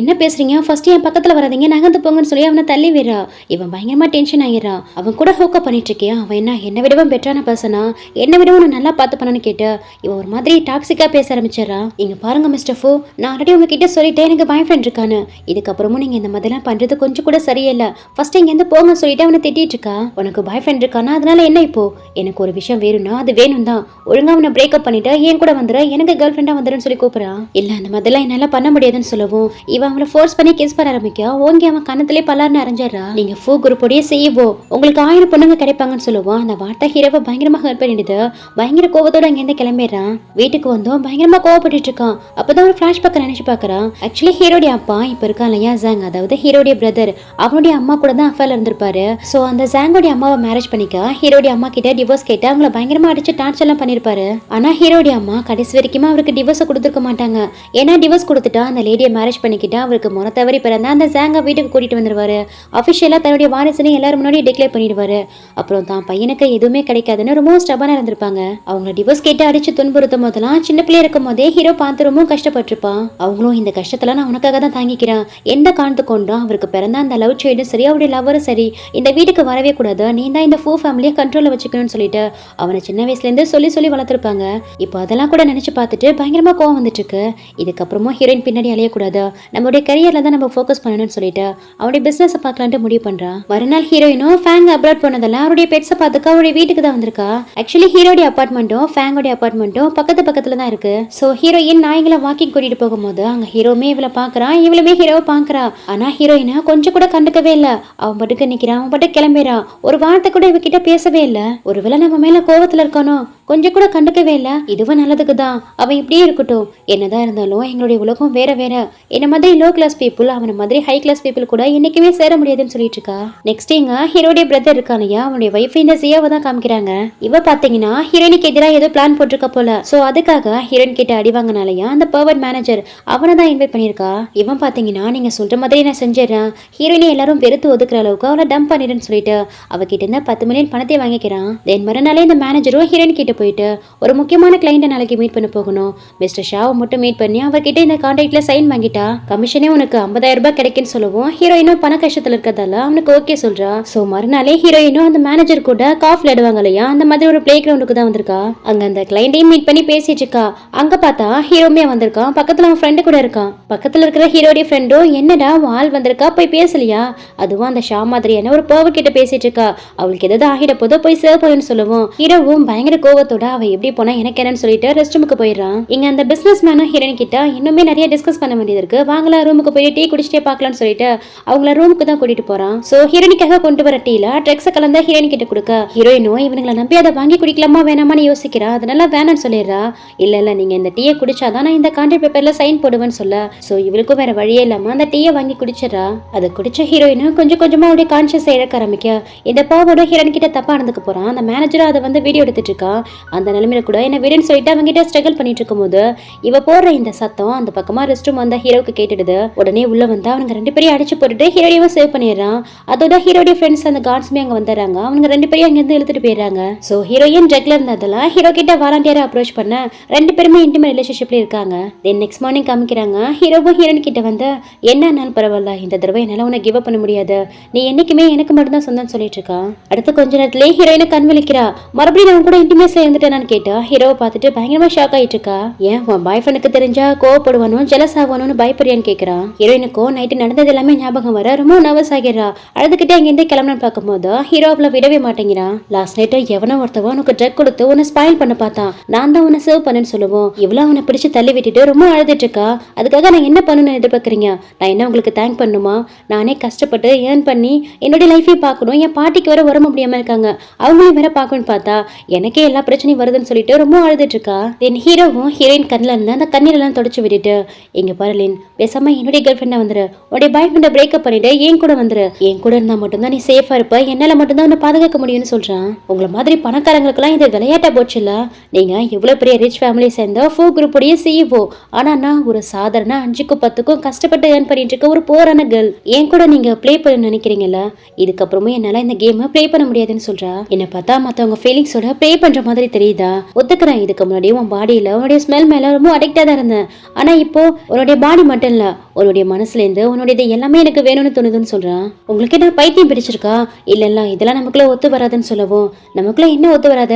என்ன பேசுறீங்க, ஃபர்ஸ்ட் என் பக்கத்துல வராதீங்க, நகர்ந்து போங்கன்னு சொல்லி அவனை தள்ளி விடுறா. இவன் பயங்கரமா டென்ஷன் ஆகிடுறான். அவன் கூட ஹோக்கப் பண்ணிட்டு இருக்கியா, அவன் என்ன விடவும் பெட்டரான பர்சனா, என்ன விடவும் நான் நல்லா பார்த்து பண்ணனு கேட்டு இவன் ஒரு மாதிரி டாக்ஸிக்கா பேச ஆரம்பிச்சிடறான். இங்க பாருங்க மிஸ்டர் ஃபோ, நான் ஆல்ரெடி உங்ககிட்ட சொல்லிட்டேன் எனக்கு பாய் ஃப்ரெண்ட் இருக்கான்னு, இதுக்கப்புறமும் நீங்க இந்த மாதிரிலாம் பண்றது கொஞ்சம் கூட சரியில்லை, ஃபர்ஸ்ட் இங்க இருந்து போங்க சொல்லிட்டு அவனை திட்டிட்டு இருக்கா. உனக்கு பாய் ஃப்ரெண்ட் இருக்கானா அதனால என்ன, இப்போ எனக்கு ஒரு விஷயம் வேணும்னா அது வேணும் தான், ஒழுங்கா அவனை பிரேக்அப் பண்ணிட்டு என் கூட வந்துரு, எனக்கு கேர்ள் ஃப்ரெண்டா வந்துருன்னு சொல்லி கூப்பிடுறான். இல்ல அந்த மாதிரிலாம் என்னால பண்ண முடியாதுன்னு சொல்லவும் இவன் அவளை ஃபோர்ஸ் பண்ணி கிஸ் பண்ண ஆரம்பிக்க ஓங்கி அவன் கண்ணத்திலே பல்லார்னு அரைஞ்சிடறா. நீங்க ஃபோ குரூப்போடய செய்யவோ உங்களுக்கு 1000 பொண்ணுங்க கிடைப்பாங்கன்னு சொல்லுவோம். அந்த வார்த்தை ஹீரோவை பயங்கரமா ஹர்ட் பண்ணிடுது. பயங்கர கோவத்தோட அங்கேருந்து கிளம்பிடுறான். வீட்டுக்கு வந்தோம் பயங்கரமா கோவப்பட்டு இருக்கான். அப்பதான் ஒரு ஃபிளாஷ்பேக் நினைச்சு பாக்குறான். ஆக்சுவலி ஹீரோடைய அப்பா இப்ப இருக்கான் இல்லையா ஜாங், அதாவது ஹீரோடைய பிரதர், அவனுடைய அம்மா கூட தான் அஃபேர்ல இருந்திருப்பாரு. சோ அந்த ஜாங்கோடைய அம்மாவை மேரேஜ் பண்ணிக்க ஹீரோடைய அம்மா கிட்ட டிவோர்ஸ் கேட்டு அவங்கள பயங்கரமா அடிச்சு டார்ச்சர் எல்லாம் பண்ணிருப்பாரு. ஆனா ஹீரோடைய அம்மா கடைசி வரைக்கும் அவருக்கு டிவோர்ஸ் கொடுத்துருக்க மாட்டாங்க. ஏன்னா டிவோர்ஸ் கொடுத்துட்டா அந்த லேடியை மேரேஜ் பண்ணிக்கிட்டா அவருக்கு முறை தவறி பிறந்தா அந்த ஜாங்க வீட்டுக்கு கூட்டிட்டு வந்துருவாரு. அபிஷியலா தன்னுடைய வாரிசுன்னு எல்லாரும் முன்னாடி டிக்ளேர் பண்ணிடுவாரு. அப்புறம் தான் பையனுக்கு எதுவுமே கிடைக்காதுன்னு ரொம்ப ஸ்டபனா இருந்திருப்பாங்க. அவங்க டிவோர்ஸ் கேட்டு அடிச்சு துன்புறுத்தும் போதெல்லாம் சின்ன பிள்ளைய இருக்கும் போதே ஹீரோ பார்த்து ரொம்ப கஷ்டப்பட்டிருப்பான். அவங்களும் இந்த கஷ்டத்துல நான் உனக்காக தான் தாங்கிக்கிறேன், எந்த காரணத்து கொண்டும் அவருக்கு பிறந்த அந்த லவ் சைடும் சரி அவருடைய லவ்வரும் சரி இந்த வீட்டுக்கு வரவே கூடாது, நீ தான் இந்த ஃபூ ஃபேமிலியை கண்ட்ரோல்ல வச்சுக்கணும்னு சொல்லிட்டு அவனை சின்ன வயசுல இருந்து சொல்லி வளர்த்துருப்பாங்க. இப்போ அதெல்லாம் கூட நினைச்சு பார்த்துட்டு பயங்கரமா கோவம் வந்துட்டு இருக்கு. இதுக்கப்புறமும் ஹீரோயின் பின்னாடி அலையக்கூடாது, நம்மளுடைய கரியர்ல தான் நம்ம ஃபோக்கஸ் பண்ணணும்னு சொல்லிட்டு அவருடைய பிசினஸ் பார்க்கலான்ட்டு முடிவு பண்றான். மறுநாள் ஹீரோயினும் ஃபேங் அப்ராட் போனதெல்லாம் அவருடைய பெட்ஸை பார்த்துக்க அவருடைய வீட்டுக்கு தான் வந்திருக்கா. ஆக்சுவலி ஹீரோடைய அபார்ட்மெண்ட்டும் ஃபேங்கோடைய அபார்ட்மெண்ட்டும் பக்கத்துல தான் இருக்கு. சோ ஹீரோயின் நாய்களை வாக்கிங் கூட்டிட்டு போகும்போது அங்க ஹீரோமே இவளை பாக்குறான், இவளுமே ஹீரோவை பாக்குறா. ஆனா ஹீரோயினை கொஞ்சம் கூட கண்டுக்கவே இல்ல. அவன் பட்டுக்கு நிக்கிறான், அவன் பட்டு கிளம்பிறான். ஒரு வார்த்தை கூட இவகிட்ட பேசவே இல்ல. ஒருவேளை நம்ம மேல கோவத்துல இருக்கானோ, கொஞ்சம் கூட கண்டுக்கவே இல்ல. இதுவும் நல்லதுக்கு தான், அவன் இப்படியே இருக்கட்டும், என்னதான் இருந்தாலும் எங்களுடைய உலகம் வேற வேற, என்ன மாதிரி லோ கிளாஸ் பீப்புள் அவன மாதிரி ஹை கிளாஸ் பீப்புள் கூட என்னைக்குமே சேர முடியாதுன்னு சொல்லிட்டு இருக்கா. நெக்ஸ்ட் இங்க ஹீரோடைய பிரதர் இருக்கானையா, அவனுடைய வைஃப் இந்த ஜியாவை தான் காமிக்கிறாங்க. இவ பாத்தீங்கன்னா ஹீரோயினுக்கு எதிராக ஏதோ பிளான் போட்டிருக்க போல. சோ அதுக்காக ஹீரோயின் கிட்ட அடி வாங்கினாலயா அந்த பவர் மேனேஜர் அவனை தான் இன்வைட் பண்ணிருக்கா. இவன் பாத்தீங்கன்னா நீங்க சொல்ற மாதிரி நான் செஞ்சிடறேன், ஹீரோயினை எல்லாரும் வெறுத்து ஒதுக்குற அளவுக்கு அவளை டம்ப் பண்ணிடுன்னு சொல்லிட்டு அவகிட்ட இருந்த 10 மில்லியன் பணத்தை வாங்கிக்கிறான். தென் மறுநாளே இந்த மேனேஜரும் ஹீரோயின் கிட்ட போயிட்டு ஒரு முக்கியமான கிளைண்ட்டை நாளைக்கு மீட் பண்ண போகணும், மிஸ்டர் ஷாவை மட்டும் மீட் பண்ணி அவர்கிட்ட இந்த கான்ட்ராக்ட்ல சைன் வாங்கிட்டா கமிஷனே உனக்கு 50,000 ரூபாய் கிடைக்குன்னு சொல்லவும் ஹீரோயினும் பண கஷ்டத்துல இருக்கிறதால அவனுக்கு ஓகே சொல்றா. சோ மறுநாளே ஹீரோயினும் அந்த மேனேஜர் கூட காஃப் விளையாடுவாங்க இல்லையா, அந்த மாதிரி ஒரு பிளே கிரவுண்டுக்கு தான் வந்திருக்கா. அங்க அந்த கிளைண்ட்டையும் மீட் பண்ணி பேசிட்டு இருக்கா. அங்க பார்த்தா ஹீரோமே வந்திருக்கான், பக்கத்துல அவன் ஃப்ரெண்டு கூட இருக்கான். பக்கத்துல இருக்கிற ஹீரோடைய ஃப்ரெண்டும் என்னடா வால் வந்திருக்கா போய் பேசலையா, அதுவும் அந்த ஷா மாதிரியான ஒரு பவர் கிட்ட பேசிட்டு இருக்கா, அவளுக்கு எதாவது ஆகிட போதோ போய் சேவ் போயின்னு சொல்லுவோம். ஹீரோவும் பயங்கர கோவத்தோட அவ எப்படி போனா எனக்கு என்னன்னு சொல்லிட்டு ரெஸ்ட் ரூமுக்கு போயிடுறான். இங்க அந்த பிசினஸ் மேனும் ஹீரோயின் கிட்ட இன்னுமே நிறைய டிஸ்கஸ் பண்ண வேண்டியது இருக்கு, வாங்கலாம் ரூமுக்கு போய் டீ குடிச்சிட்டே பார்க்கலாம்னு சொல்லிட்டு அவங்கள ரூமுக்கு தான் கூட்டிட்டு போறான். சோ ஹீரோயினுக்காக கொண்டு வர டீல ட்ரக்ஸ் கலந்த ஹீரோயின் கிட்ட கொடுக்க ஹீரோயினும் இவங்களை நம்பி அதை வாங்கி குடிக்கலாமா வேணாமான்னு யோசிக்கிறா. அதனால வேணான்னு சொல்லிடுறா. இல்ல நீங்க இந்த டீயை குடிச்சாதான் நான் இந்த கான்ட்ராக்ட் பேப்பர்ல சைன் போடுவேன்னு சொல்ல சோ இவளுக்கும் வேற வழியே இல்லாம அந்த டீயை வாங்கி குடிச்சிடறா. அதை குடிச்ச ஹீரோயினும் கொஞ்சம் கொஞ்சமா அவருடைய கான்சியஸ் இழக்க ஆரம்பிக்க இந்த பாவோட ஹீரோயின் கிட்ட தப்பா நடந்துக்க போறான். அந்த மேனேஜரும் அதை வந்து வீடியோ எடுத்துட்டு இருக்கா. அந்த நிலைமையில கூட என்ன வீடுன்னு சொல்லிட்டு அவங்க கிட்ட ஸ்ட்ரகிள் பண்ணிட்டு இருக்கும்போது இவ போடுற இந்த சத்தம் அந்த பக்கமா ரெஸ்ட் ரூம் வந்த ஹீரோக்கு கேட்டுடுது. உடனே உள்ள வந்து அவங்க 2 பேரையும் அடிச்சு போட்டுட்டு ஹீரோடையும் சேவ் பண்ணிடுறான். அதோட ஹீரோடைய ஃப்ரெண்ட்ஸ் அந்த கார்ட்ஸுமே அங்க வந்துடுறாங்க. அவங்க 2 பேரையும் அங்கிருந்து இழுத்துட்டு போயிடுறாங்க. சோ ஹீரோயின் ட்ரக்ல இருந்ததெல்லாம் ஹீரோ கிட்ட வாலண்டியரா அப்ரோச் பண்ண 2 பேருமே இன்டிமேட் ரிலேஷன்ஷிப்ல இருக்காங்க. தென் நெக்ஸ்ட் மார்னிங் காமிக்கிறாங்க ஹீரோவும் ஹீரோயின் கிட்ட வந்து என்னன்னாலும் பரவாயில்ல, இந்த தடவை என்னால உனக்கு கிவ் அப் பண்ண முடியாது, நீ என்னைக்குமே எனக்கு மட்டும் தான் சொந்தம் சொல்லிட்டு இருக்கா. அடுத்து கொஞ்ச நேரத்திலே ஹீரோயினை கண் விழிக்கிறா. மறுபடியும் அவன் கூட இன்டிமேட் சீரியஸா இருந்துட்டேனான்னு கேட்டா ஹீரோவை பார்த்துட்டு பயங்கரமா ஷாக் ஆயிட்டு இருக்கா. ஏன் உன் பாய் ஃப்ரெண்டுக்கு தெரிஞ்சா கோவப்படுவானோ ஜெலஸ் ஆவானு பயப்படுறியான்னு கேக்குறான். ஹீரோயினுக்கோ நைட்டு நடந்தது எல்லாமே ஞாபகம் வர ரொம்ப நர்வஸ் ஆகிடுறா. அழுதுகிட்டே அங்கிருந்து கிளம்பணும்னு பார்க்கும்போது ஹீரோ அவளை விடவே மாட்டேங்கிறான். லாஸ்ட் நைட்டு எவனோ ஒருத்தவன் உனக்கு ட்ரக் கொடுத்து உன்னை ஸ்பாயில் பண்ண பார்த்தான். நான் தான் உன்னை சர்வ் பண்ணேன்னு சொல்லுவோம். இவ்வளவு அவனை பிடிச்சு தள்ளி விட்டுட்டு ரொம்ப அழுதுட்டு இருக்கா. அதுக்காக நான் என்ன பண்ணணும்னு எதிர்பார்க்குறீங்க? நான் என்ன உங்களுக்கு தேங்க் பண்ணுமா? நானே கஷ்டப்பட்டு ஏர்ன் பண்ணி என்னுடைய லைஃபையும் பார்க்கணும். என் பாட்டிக்கு வர உடம்பு முடியாம இருக்காங்க, அவங்களையும் வேற பார்க்கணும்னு பார்த்தா எனக்கே எல்லா பிரச்சனையும் வருதுன்னு சொல்லிட்டு ரொம்ப அழுதுட்டு இருக்கா. தென் ஹீரோவும் ஹீரோயின் கண்ணில் இருந்து அந்த கண்ணீரெல்லாம் தொடச்சு விட்டுட்டு, எங்க பாருலின் பேசாம என்னுடைய கேர்ள் ஃப்ரெண்டா வந்துரு, உடைய பாய் ஃப்ரெண்டை பிரேக்கப் பண்ணிட்டு என் கூட வந்துரு. என் கூட இருந்தா மட்டும்தான் நீ சேஃபா இருப்ப, என்னால மட்டும்தான் உன்னை பாதுகாக்க முடியும்னு சொல்றான். உங்களை மாதிரி பணக்காரங்களுக்கெல்லாம் இது விளையாட்டா போச்சுல்ல. நீங்க எவ்வளவு பெரிய ரிச் ஃபேமிலி சேர்ந்த ஃபோ குரூப் உடைய CEO. ஆனா நான் ஒரு சாதாரண 5க்கும் 10க்கும் கஷ்டப்பட்டு ஏர்ன் பண்ணிட்டு இருக்க ஒரு போரான கேர்ள். என் கூட நீங்க ப்ளே பண்ண நினைக்கிறீங்கல்ல, இதுக்கப்புறமும் என்னால இந்த கேமை ப்ளே பண்ண முடியாதுன்னு சொல்றா. என்ன பார்த்தா மத்தவங்க ஃபீலிங்ஸோட ப்ளே பண்ற மாதிரி தெரியுதா? ஒத்துக்கிறேன், இதுக்கு முன்னாடி உன் பாடியில உன்னுடைய ஸ்மெல் மேல ரொம்ப அடிக்டா தான் இருந்தேன். ஆனா இப்போ உன்னுடைய பாடி மட்டும் இல்ல, உன்னுடைய மனசுல இருந்து உன்னுடைய எல்லாமே எனக்கு வேணும்னு தோணுதுன்னு சொல்றான். உங்களுக்கு என்ன பைத்தியம் பிடிச்சிருக்கா? இல்ல இதெல்லாம் நமக்குள்ள ஒத்து வராதுன்னு சொல்லவும், நமக்குள்ள என்ன ஒத்து வராத?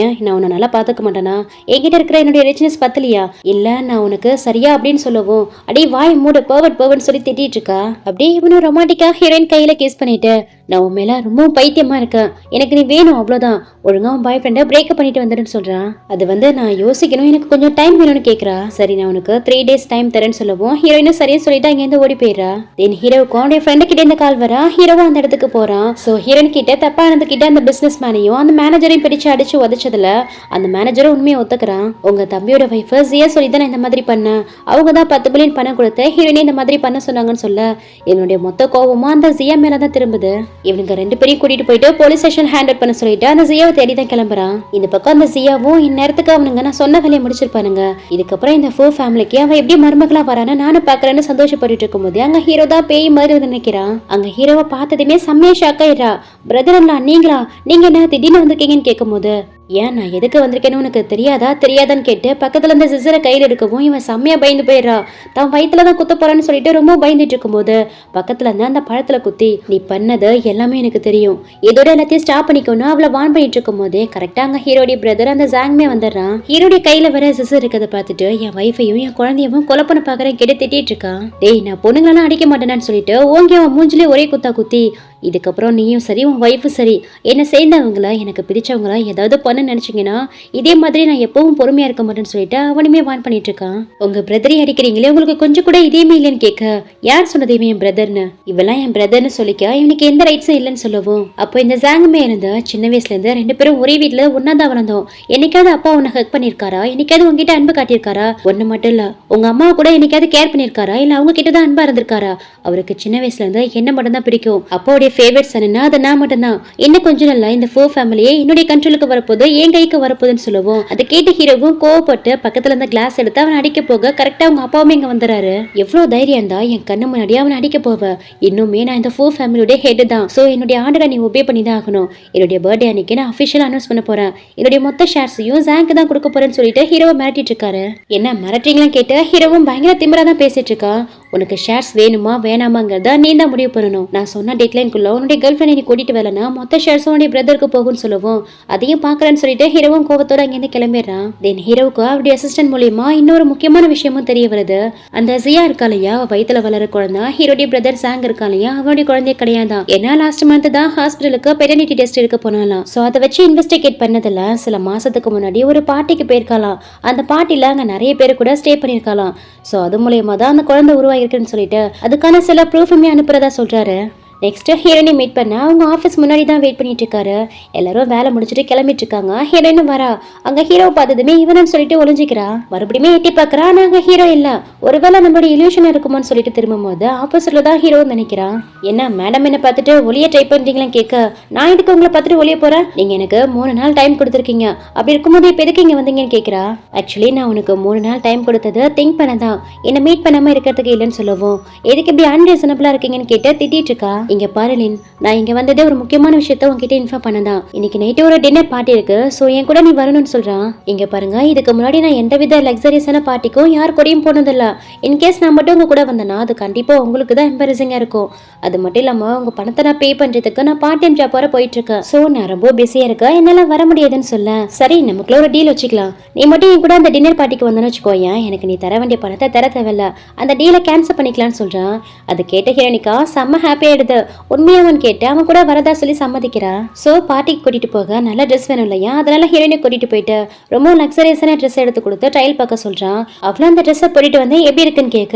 ஏன் நான் உன்னை நல்லா பாத்துக்க மாட்டேனா? என்கிட்ட இருக்கிற என்னுடைய ரிச்னஸ் பத்தலையா? இல்ல நான் உனக்கு சரியா அப்படின்னு சொல்லவும், அடி வாய் மூடு பர்வர்ட் சொல்லி திட்டிட்டு இருக்கா. அப்படியே இவனும் ரொமான்டிக்கா ஹீரோயின் கையில கேஸ் பண்ணிட்டு, நான் உன் மேல ரொம்ப பைத்தியமா இருக்கேன், எனக்கு நீ வேணும் அவ்வளவுதான், ஒழுங்கா உன் பாய் ஃப்ரெண்டை பிரேக்கப் பண்ணிட்டு வந்துடுன்னு சொல்றான். அது நான் யோசிக்கணும், எனக்கு கொஞ்சம் டைம் வேணும்னு கேக்குறா. சரி நான் உனக்கு 3 days டைம் தரேன்னு சொல்லவும் ஹீரோயினும் சரியா சொல்லிட்டு அங்கேருந்து ஓடி போயிடுறா. தென் ஹீரோவுக்கும் அவனுடைய ஃப்ரெண்டு கிட்ட இந்த கால் வரா. ஹீரோவும் அந்த இடத்துக்கு போறான். சோ ஹீரோயின் கிட்ட தப்பா நடந்துக்கிட்ட அந்த பிசினஸ் மேனையும் அந்த மேனேஜரையும் பிடிச்சு அடிச்சு உதச்சதுல அந்த மேனேஜரும் உண்மையை ஒத்துக்கிறான். உங்க தம்பியோட வைஃப் ஜியா சொல்லி தான் இந்த மாதிரி பண்ண, அவங்க தான் 10 பில்லியன் பணம் கொடுத்து ஹீரோயினை இந்த மாதிரி பண்ண சொன்னாங்கன்னு சொல்ல, என்னுடைய மொத்த கோபமும் அந்த ஜியா மேலதான் திரும்புது. இவனுங்க 2 பேரையும் கூட்டிட்டு போயிட்டு போலீஸ் ஸ்டேஷன் ஹேண்டில் பண்ண சொல்லிட்டு அந்த ஜியாவை தேடி தான் கிளம்புறான். இந்த பக்கம் அந்த ஜியாவும் இந்நேரத்துக்கு அவனுங்க நான் சொன்ன வேலையை முடிச்சிருப்பானுங்க. இதுக்கப்புறம் இந்த ஃபோ ஃபேமிலிக்கு அவன் எப்படி மருமகளா வரான்னு நானும் பாக்குறேன்னு சந்தோஷப்பட்டு இருக்கும் போது அங்க ஹீரோ தான் பேய் மாதிரி நினைக்கிறான். அங்க ஹீரோவை பார்த்ததுமே செம்மையா ஷாக் ஆயிடுறா. பிரதர்ங்களா நீங்களா, நீங்க என்ன திடீர்னு வந்திருக்கீங்கன்னு கேட்கும் போது, ஏன் நான் எதுக்கு வந்திருக்கேன்னு உனக்கு தெரியாதான்னு கேட்டு பக்கத்துல இருந்த சிசரை கையில் எடுக்கவும் இவன் செம்மையா பயந்து போயிடுறா. தான் வயிற்றுலதான் குத்த போறான்னு சொல்லிட்டு ரொம்ப பயந்துட்டு இருக்கும் போது பக்கத்துல இருந்து அந்த பழத்துல குத்தி, நீ பண்ணது எல்லாமே எனக்கு தெரியும், இதோட எல்லாத்தையும் ஸ்டாப் பண்ணிக்கணும் அவளை வான் பண்ணிட்டு இருக்கும் போதே கரெக்டா அங்க ஹீரோடைய பிரதர் அந்த ஜாங்மே வந்துடுறான். ஹீரோடைய கையில வர சிசர் இருக்கிறத பார்த்துட்டு என் வைஃபையும் என் குழந்தையவும் கொலை பண்ண பாக்குறேன் கேட்டு திட்டிட்டு இருக்கான். டேய் நான் பொண்ணுங்களெல்லாம் அடிக்க மாட்டேன்னு சொல்லிட்டு ஓங்கி அவன் மூஞ்சிலே ஒரே குத்தி, இதுக்கப்புறம் நீயும் சரி உன் ஒய்ஃபும் சரி என்ன சேர்ந்தவங்கள எனக்கு பிடிச்சவங்களா ஏதாவது பண்ண நினைச்சீங்கன்னா இதே மாதிரி நான் எப்பவும் பொறுமையா இருக்க மாட்டேன்னு சொல்லிட்டு அவனுமே வான் பண்ணிட்டு இருக்கான். உங்க பிரதரை அடிக்கிறீங்களே, உங்களுக்கு கொஞ்சம் கூட இதேமே இல்லைன்னு கேட்க, யார் சொன்னதையுமே என் பிரதர்னு, இவெல்லாம் என் பிரதர்னு சொல்லிக்க இவனுக்கு எந்த ரைட்ஸும் இல்லைன்னு சொல்லவும், அப்போ இந்த ஜாங்குமே இருந்த சின்ன வயசுல இருந்து 2 பேரும் ஒரே வீட்டுல ஒன்னாதான் வளர்ந்தோம். என்னைக்காவது அப்பா உன்னை ஹக் பண்ணிருக்காரா? என்னைக்காவது உங்ககிட்ட அன்பு காட்டியிருக்காரா? ஒண்ணு மட்டும் இல்ல, உங்க அம்மா கூட என்னைக்காவது கேர் பண்ணிருக்காரா? இல்ல அவங்க கிட்டதான் அன்பா இருந்திருக்காரா? அவருக்கு சின்ன வயசுல இருந்து என்ன மட்டும் தான் பிடிக்கும், அப்போடைய ஃபேவரட் சன்னா அது நான் மட்டும்தான். இன்னும் கொஞ்சம் நல்லா இந்த ஃபோ ஃபேமிலியே என்னுடைய கண்ட்ரோலுக்கு வரப்போது, என் கைக்கு வரப்போதுன்னு சொல்லவும் அதை கேட்டு ஹீரோவும் கோவப்பட்டு பக்கத்துல இருந்த கிளாஸ் எடுத்து அவன் அடிக்க போக கரெக்டா அவங்க அப்பாவுமே இங்க வந்துறாரு. எவ்வளவு தைரியம் இருந்தா என் கண்ணு முன்னாடி அவன் அடிக்க போவ? இன்னுமே நான் இந்த ஃபோ ஃபேமிலியோட ஹெட் தான். சோ என்னுடைய ஆர்டரை நீ ஒபே பண்ணி தான் ஆகணும். என்னுடைய பர்த்டே அன்னைக்கு நான் அஃபிஷியல் அனௌன்ஸ் பண்ண போறேன், என்னுடைய மொத்த ஷேர்ஸையும் ஜாங்க்கு தான் கொடுக்க போறேன்னு சொல்லிட்டு ஹீரோவை மிரட்டிட்டு இருக்காரு. என்ன மிரட்டுறீங்களான்னு கேட்டு ஹீரோவும் பயங்கர திமிரா தான் பேசிட்டு இருக்கா. உனக்கு ஷேர்ஸ் வேணுமா வேணாமாங்கிறத நீ தான் முடிவு பண்ணணும். நான் சொன்ன டெட்லைனுக்குள்ள உன்னுடைய கேர்ள் ஃப்ரெண்ட் நீ கூட்டிட்டு வரலனா மொத்த ஷேர்ஸும் உன்னுடைய பிரதருக்கு போகும்னு சொல்லவும் அதையும் பாக்குறேன்னு சொல்லிட்டு ஹீரோவும் கோவத்தோட அங்கிருந்து கிளம்பிடுறான். தென் ஹீரோவுக்கு அவருடைய அசிஸ்டன்ட் மூலியமா இன்னொரு முக்கியமான விஷயமும் தெரிய வருது. அந்த ஜியா இருக்கா இல்லையா, வயித்துல வளர குழந்தை, ஹீரோடைய பிரதர் சாங் இருக்கா இல்லையா, அவனுடைய குழந்தைய கிடையாதான். ஏன்னா லாஸ்ட் மந்த் தான் ஹாஸ்பிட்டலுக்கு பெட்டர்னிட்டி டெஸ்ட் எடுக்க போனாலாம். சோ அதை வச்சு இன்வெஸ்டிகேட் பண்ணதுல சில மாசத்துக்கு முன்னாடி ஒரு பார்ட்டிக்கு போயிருக்கலாம். அந்த பார்ட்டில அங்க நிறைய பேர் கூட ஸ்டே பண்ணிருக்கலாம். சோ அது மூலியமா தான் அந்த குழந்தை உருவாயிருக்குன்னு சொல்லிட்டு அதுக்கான சில ப்ரூஃபுமே அனுப்புறதா சொல்றாரு. நெக்ஸ்ட் ஹீரோயினை மீட் பண்ண அவங்க ஆஃபீஸ் முன்னாடி தான் வெயிட் பண்ணிட்டு இருக்காரு. எல்லாரும் வேலை முடிச்சுட்டு கிளம்பிட்டு இருக்காங்க. ஹீரோயின் வரா. அங்க ஹீரோ பார்த்ததுமே இவனன்னு சொல்லிட்டு ஒளிஞ்சிக்கிறா. மறுபடியும் எட்டி பாக்குறா. நாங்க ஹீரோ இல்ல, ஒருவேளை நம்மளோட இல்யூஷன் இருக்குமோன்னு சொல்லிட்டு திரும்பும் போது ஆப்போசிட்ல தான் ஹீரோ நினைக்கிறான். என்ன மேடம் என்ன பார்த்துட்டு ஒளிய ட்ரை பண்றீங்களான்னு கேட்க, நான் இதுக்கு உங்களை பார்த்துட்டு ஒளிய போறேன், நீங்க எனக்கு 3 நாள் டைம் கொடுத்துருக்கீங்க, அப்படி இருக்கும்போது இப்ப எதுக்கு இங்க வந்தீங்கன்னு கேட்கிறா. ஆக்சுவலி நான் உனக்கு 3 நாள் டைம் கொடுத்தது திங்க் பண்ணதான், என்ன மீட் பண்ணாம இருக்கிறதுக்கு இல்லைன்னு சொல்லவும் எதுக்கு இப்படி அன்ரீசனபிளா இருக்கீங்கன்னு கேட்டு திட்டிட்டு இருக்கா. இங்க பாருலின், நான் இங்க வந்ததே ஒரு முக்கியமான விஷயத்த உன்கிட்ட இன்ஃபார்ம் பண்ணதான். இன்னைக்கு நைட்டு ஒரு டின்னர் பார்ட்டி இருக்கு, சோ என் கூட நீ வரணும்னு சொல்றான். இங்க பாருங்க, இதுக்கு முன்னாடி நான் எந்தவித லக்ஸரியஸான பார்ட்டிக்கும் யார் கூடயும் போனதில்ல. இன்கேஸ் நான் மட்டும் உங்க கூட வந்தேன்னா அது கண்டிப்பா உங்களுக்கு தான் எம்பரசிங்கா இருக்கும். அது மட்டும் இல்லாம உங்க பணத்தை நான் பே பண்றதுக்கு நான் பார்ட் டைம் ஜாப் வர போயிட்டு இருக்கேன். சோ நான் ரொம்ப பிஸியா இருக்கேன், என்னால வர முடியாதுன்னு சொல்ல, சரி நமக்குள்ள ஒரு டீல் வச்சுக்கலாம். நீ மட்டும் என் கூட அந்த டின்னர் பார்ட்டிக்கு வந்தேன்னு வச்சுக்கோயேன், எனக்கு நீ தர வேண்டிய பணத்தை தர தேவையில்ல, அந்த டீலை கேன்சல் பண்ணிக்கலாம்னு சொல்றான். அது கேட்ட ஹீரோனிகா செம்ம ஹாப்பி ஆயிடுது. உண்மையாவன் கேட்டு அவன் கூட வரதா சொல்லி சம்மதிக்கிறா. சோ பார்ட்டிக்கு கூட்டிட்டு போக நல்ல ட்ரெஸ் வேணும் இல்லையா, அதனால ஹீரோயினை கூட்டிட்டு போயிட்டு ரொம்ப லக்ஸரியஸான ட்ரெஸ் எடுத்து கொடுத்து ட்ரையல் பார்க்க சொல்றான். அவளும் அந்த ட்ரெஸ்ஸை போட்டுட்டு வந்து எப்படி இருக்குன்னு கேட்க,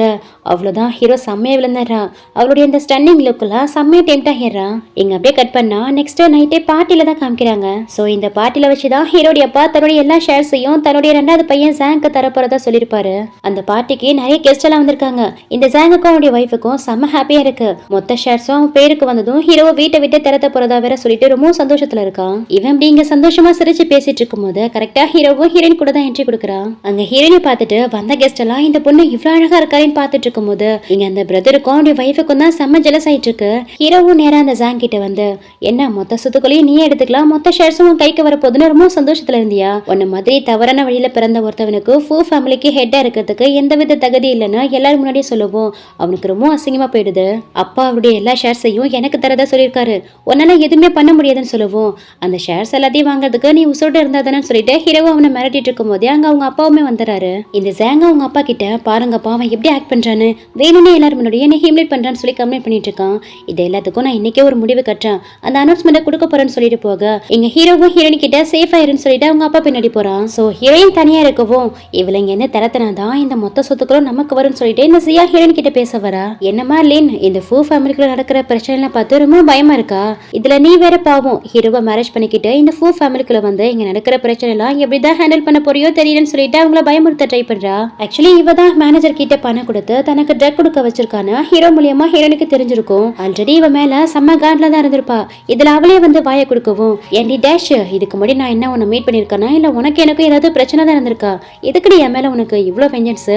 அவ்வளவுதான் ஹீரோ செம்மையா விழுந்துடுறான். அவளுடைய இந்த ஸ்டன்னிங் லுக்லாம் செம்மையா டெம்ட் ஆகிடுறான். இங்க அப்படியே கட் பண்ணா நெக்ஸ்ட் நைட்டே பார்ட்டில தான் காமிக்கிறாங்க. சோ இந்த பார்ட்டில வச்சுதான் ஹீரோடைய அப்பா தன்னுடைய எல்லா ஷேர்ஸையும் தன்னுடைய ரெண்டாவது பையன் ஜாங்க்கு தரப்போறதா சொல்லிருப்பாரு. அந்த பார்ட்டிக்கு நிறைய கெஸ்ட் எல்லாம் வந்திருக்காங்க. இந்த ஜாங்குக்கும் அவனுடைய ஒய்ஃபுக்கும் செம்ம ஹாப்பியா இருக்கு. மொத்த ஷேர்ஸும் அவன் பேருக்கு வந்ததும் ஹீரோவை வீட்டை விட்டு திறத்த போறதா வேற சொல்லிட்டு ரொம்ப சந்தோஷத்துல இருக்கான். இவன் இப்படி இங்க சந்தோஷமா சிரிச்சு பேசிட்டு இருக்கும் போது கரெக்டா ஹீரோவும் ஹீரோயின் கூட தான் என்ட்ரி கொடுக்குறான். அங்க ஹீரோயினை பார்த்துட்டு வந்த கெஸ்ட் எல்லாம் இந்த பொண்ணு இவ்வளவு அழகா இருக்காருன்னு பார்த்துட்டு இருக்கும் போது இங்க அந்த பிரதருக்கும் அவனுடைய ஒய்ஃபுக்கும் தான் செம்ம ஜெலஸ் ஆயிட்டு இருக்கு. ஹீரோவும் நேரா அந்த ஜாங் கிட்ட வந்து, என்ன மொத்த சொத்துக்களையும் நீ எடுத்துக்கலாம், மொத்த ஷேர்ஸும் கைக்கு வரப்போதுன்னு ரொம்ப சந்தோஷத்துல இருந்தியா? உன்ன மாதிரி தவறான வழியில பிறந்த ஒருத்தவனுக்கு ஃபுல் ஃபேமிலிக்கு ஹெட்டா இருக்கிறதுக்கு எந்தவித தகுதி இல்லைன்னு எல்லாரும் முன்னாடியே சொல்லுவோம். அவனுக்கு ரொம்ப அசிங்கமா போயிடுது. அப்பா அவருடைய எல்லா ஷேர்ஸையும் எனக்கு தரதா சொல்லியிருக்காரு, உன்னால எதுவுமே பண்ண முடியாதுன்னு சொல்லுவோம். அந்த ஷேர்ஸ் எல்லாத்தையும் வாங்குறதுக்கு நீ உசுரோட இருந்தாதானு சொல்லிட்டு ஹீரோவும் அவனை மிரட்டிட்டு இருக்கும் போதே அங்க அவங்க அப்பாவுமே வந்துறாரு. இந்த ஜாங்க அவங்க அப்பா கிட்ட, பாருங்கப்பா அவன் எப்படி ஆக்ட் பண்றான்னு, வேணும்னே எல்லாரும் முன்னாடி என்ன ஹியூமிலேட் பண்றான்னு சொல்லி கம்ப்ளைண்ட் பண்ணிட்டு இருக்கான். இது எல்லாத்துக்கும் நான் இன்னைக்கே ஒரு முடிவு கட்டுறேன், அந்த அனௌன்ஸ்மெண்ட் கொடுக்க போறேன்னு சொல்லிட்டு போக இங்க ஹீரோவும் ஹீரோயின் கிட்ட சேஃப் ஆயிருன்னு சொல்லிட்டு அவங்க அப்பா பின்னாடி போறான். சோ ஹீரோயின் தனியா இருக்கவும் இவள இங்க என்ன தரத்தனாதான் இந்த மொத்த சொத்துக்களும் நமக்கு வரும்னு சொல்லிட்டு இந்த சியா ஹீரோயின் கிட்ட பேச வரா. என்னமா லின், இந்த ஃபூ ஃபேமிலிக்குள்ள நடக்கிற பிரச்சனை பார்த்து ரொம்ப பயமா இருக்கா? இதுல நீ வேற பாவம் ஹீரோவை மேரேஜ் பண்ணிக்கிட்டு இந்த ஃபூ ஃபேமிலிக்குள்ள வந்து இங்க நடக்கிற பிரச்சனை எல்லாம் எப்படிதான் ஹேண்டில் பண்ண போறியோ தெரியலன்னு சொல்லிட்டு அவங்கள பயமுறுத்த ட்ரை பண்றா. ஆக்சுவலி இவ தான் மேனேஜர் கிட்ட பணம் கொடுத்து தனக்கு ட்ரக் கொடுக்க வச்சிருக்கான்னு ஹீரோ மூலியமா ஹீரோனுக்கு தெரிஞ்சிருக்கும். ஆல்ரெடி இவ மேல செம்ம காண்ட்ல தான் இருந்திருப்பா. இதுல அவளே வந்து வாய கொடுக்கவும், ஏண்டி டேஷ், இதுக்கு முன்னாடி நான் என்ன உன்னை மீட் பண்ணிருக்கேனா இல்ல உனக்கு எனக்கு ஏதாவது பிரச்சனை தான் இருந்திருக்கா? எதுக்குடி என் மேல உனக்கு இவ்வளவு வெஞ்சன்ஸ்?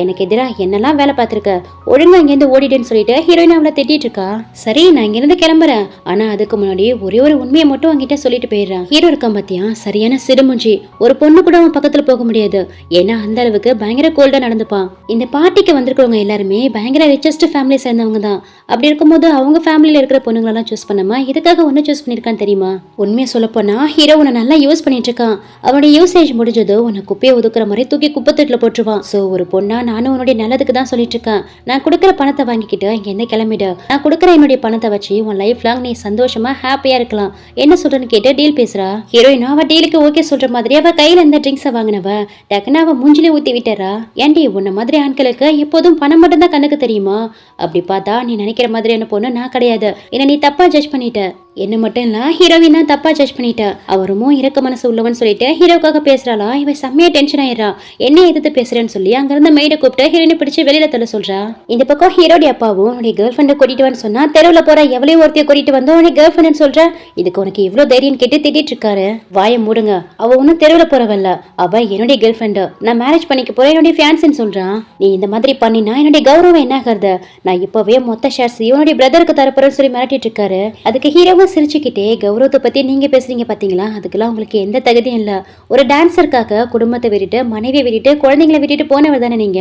எனக்கு எதிரா என்னெல்லாம் வேலை பார்த்திருக்க, ஒழுங்கா இங்கிருந்து ஓடிடுன்னு சொல்லிட்டு ஹீரோயின் அவளை திட்டிட்டு இருக்கா. சரி நான் இங்கிருந்து கிளம்புறேன், ஆனா அதுக்கு முன்னாடி ஒரே ஒரு உண்மையை மட்டும் அவங்கிட்ட சொல்லிட்டு போயிடுறான். ஹீரோ இருக்கான் பாத்தியா, சரியான சிறுமுஞ்சி, ஒரு பொண்ணு கூட அவன் பக்கத்துல போக முடியாது. ஏன்னா அந்த அளவுக்கு பயங்கர கோல்டா நடந்துப்பான். இந்த பார்ட்டிக்கு வந்திருக்கவங்க எல்லாருமே பயங்கர ரிச்சஸ்ட் ஃபேமிலி சேர்ந்தவங்க தான். அப்படி இருக்கும்போது அவங்க ஃபேமிலியில இருக்கிற பொண்ணுங்களெல்லாம் சூஸ் பண்ணாம இதுக்காக ஒன்னு சூஸ் பண்ணிருக்கான்னு தெரியுமா? உண்மையை சொல்ல போனா ஹீரோ உன்னை நல்லா யூஸ் பண்ணிட்டு இருக்கான். அவனுடைய யூசேஜ் முடிஞ்சதோ உன்னை குப்பையை ஒதுக்குற மாதிரி தூக்கி குப்பத்தட்டுல போட்டுருவான். சோ ஒரு பொண்ணா நானும் உன்னுடைய நல்லதுக்கு தான் சொல்லிட்டு இருக்கேன். நான் கொடுக்குற பணத்தை வாங்கிக்கிட்டு இங்க என்ன கிளம்பிடு. நான் கொடுக்குற என்னுடைய பணத்தை வச்சு உன் லைஃப் லாங் நீ சந்தோஷமா ஹாப்பியா இருக்கலாம். என்ன சொல்றேன்னு கேட்டு டீல் பேசுறா. ஹீரோயின் அவ டீலுக்கு ஓகே சொல்ற மாதிரி அவ கையில இருந்த ட்ரிங்க்ஸை வாங்கினவ டக்குன்னு அவ மூஞ்சிலே ஊத்தி விட்டுறா. ஏன்டி உன்ன மாதிரி ஆண்களுக்கு எப்போதும் பணம் மட்டும் தான் கண்ணுக்கு தெரியுமா? அப்படி பார்த்தா நீ நினைக்கிற மாதிரியான பொண்ணு நான் கிடையாது. என்ன நீ தப்பா ஜட்ஜ் பண்ணிட்ட. என்ன மட்டும் இல்ல ஹீரோவினா தப்பா ஜட்ஜ் பண்ணிட்டா. அவருமோ இறக்க மனசு உள்ளவன் சொல்லிட்டு ஹீரோக்காக பேசுறாளா. இவன் செம்மையா டென்ஷன் ஆயிடுறா. என்ன எதிர்த்து பேசுறேன்னு சொல்லி அங்க இருந்த மெய்ட கூப்பிட்டு ஹீரோயினை பிடிச்சு வெளியில தள்ள சொல்றா. இந்த பக்கம் ஹீரோடைய அப்பாவும் உன்னுடைய கேர்ள் ஃப்ரெண்டை கூட்டிட்டு வந்து சொன்னா, தெருவுல போற எவ்வளவு ஒருத்தைய கூட்டிட்டு வந்தோம் உன்னை கேர்ள் ஃப்ரெண்ட் சொல்ற, இதுக்கு உனக்கு இவ்வளவு தைரியம் கேட்டு திட்டிட்டு இருக்காரு. வாயை மூடுங்க, அவ ஒன்னும் தெருவுல போறவல்ல, அவ என்னுடைய கேர்ள் ஃப்ரெண்டு, நான் மேரேஜ் பண்ணிக்க போறேன் என்னுடைய ஃபியான்ஸ்ன்னு சொல்றான். நீ இந்த மாதிரி பண்ணினா என்னுடைய கௌரவம் என்ன ஆகுறது? நான் இப்பவே மொத்த ஷேர்ஸ் உன்னுடைய பிரதருக்கு தரப்போறேன்னு சொல்லி மிரட்டிட்டு இருக்காரு. அதுக்கு ஹீரோவும் சிரிச்சுக்கிட்டே, கௌரவத்தை பத்தி நீங்க பேசுறீங்க பாத்தீங்களா, அதுக்கெல்லாம் உங்களுக்கு எந்த தகுதியும் இல்ல. ஒரு டான்சருக்காக குடும்பத்தை விட்டுட்டு மனைவியை விட்டுட்டு குழந்தைங்களை விட்டுட்டு போனவர் தானே நீங்க.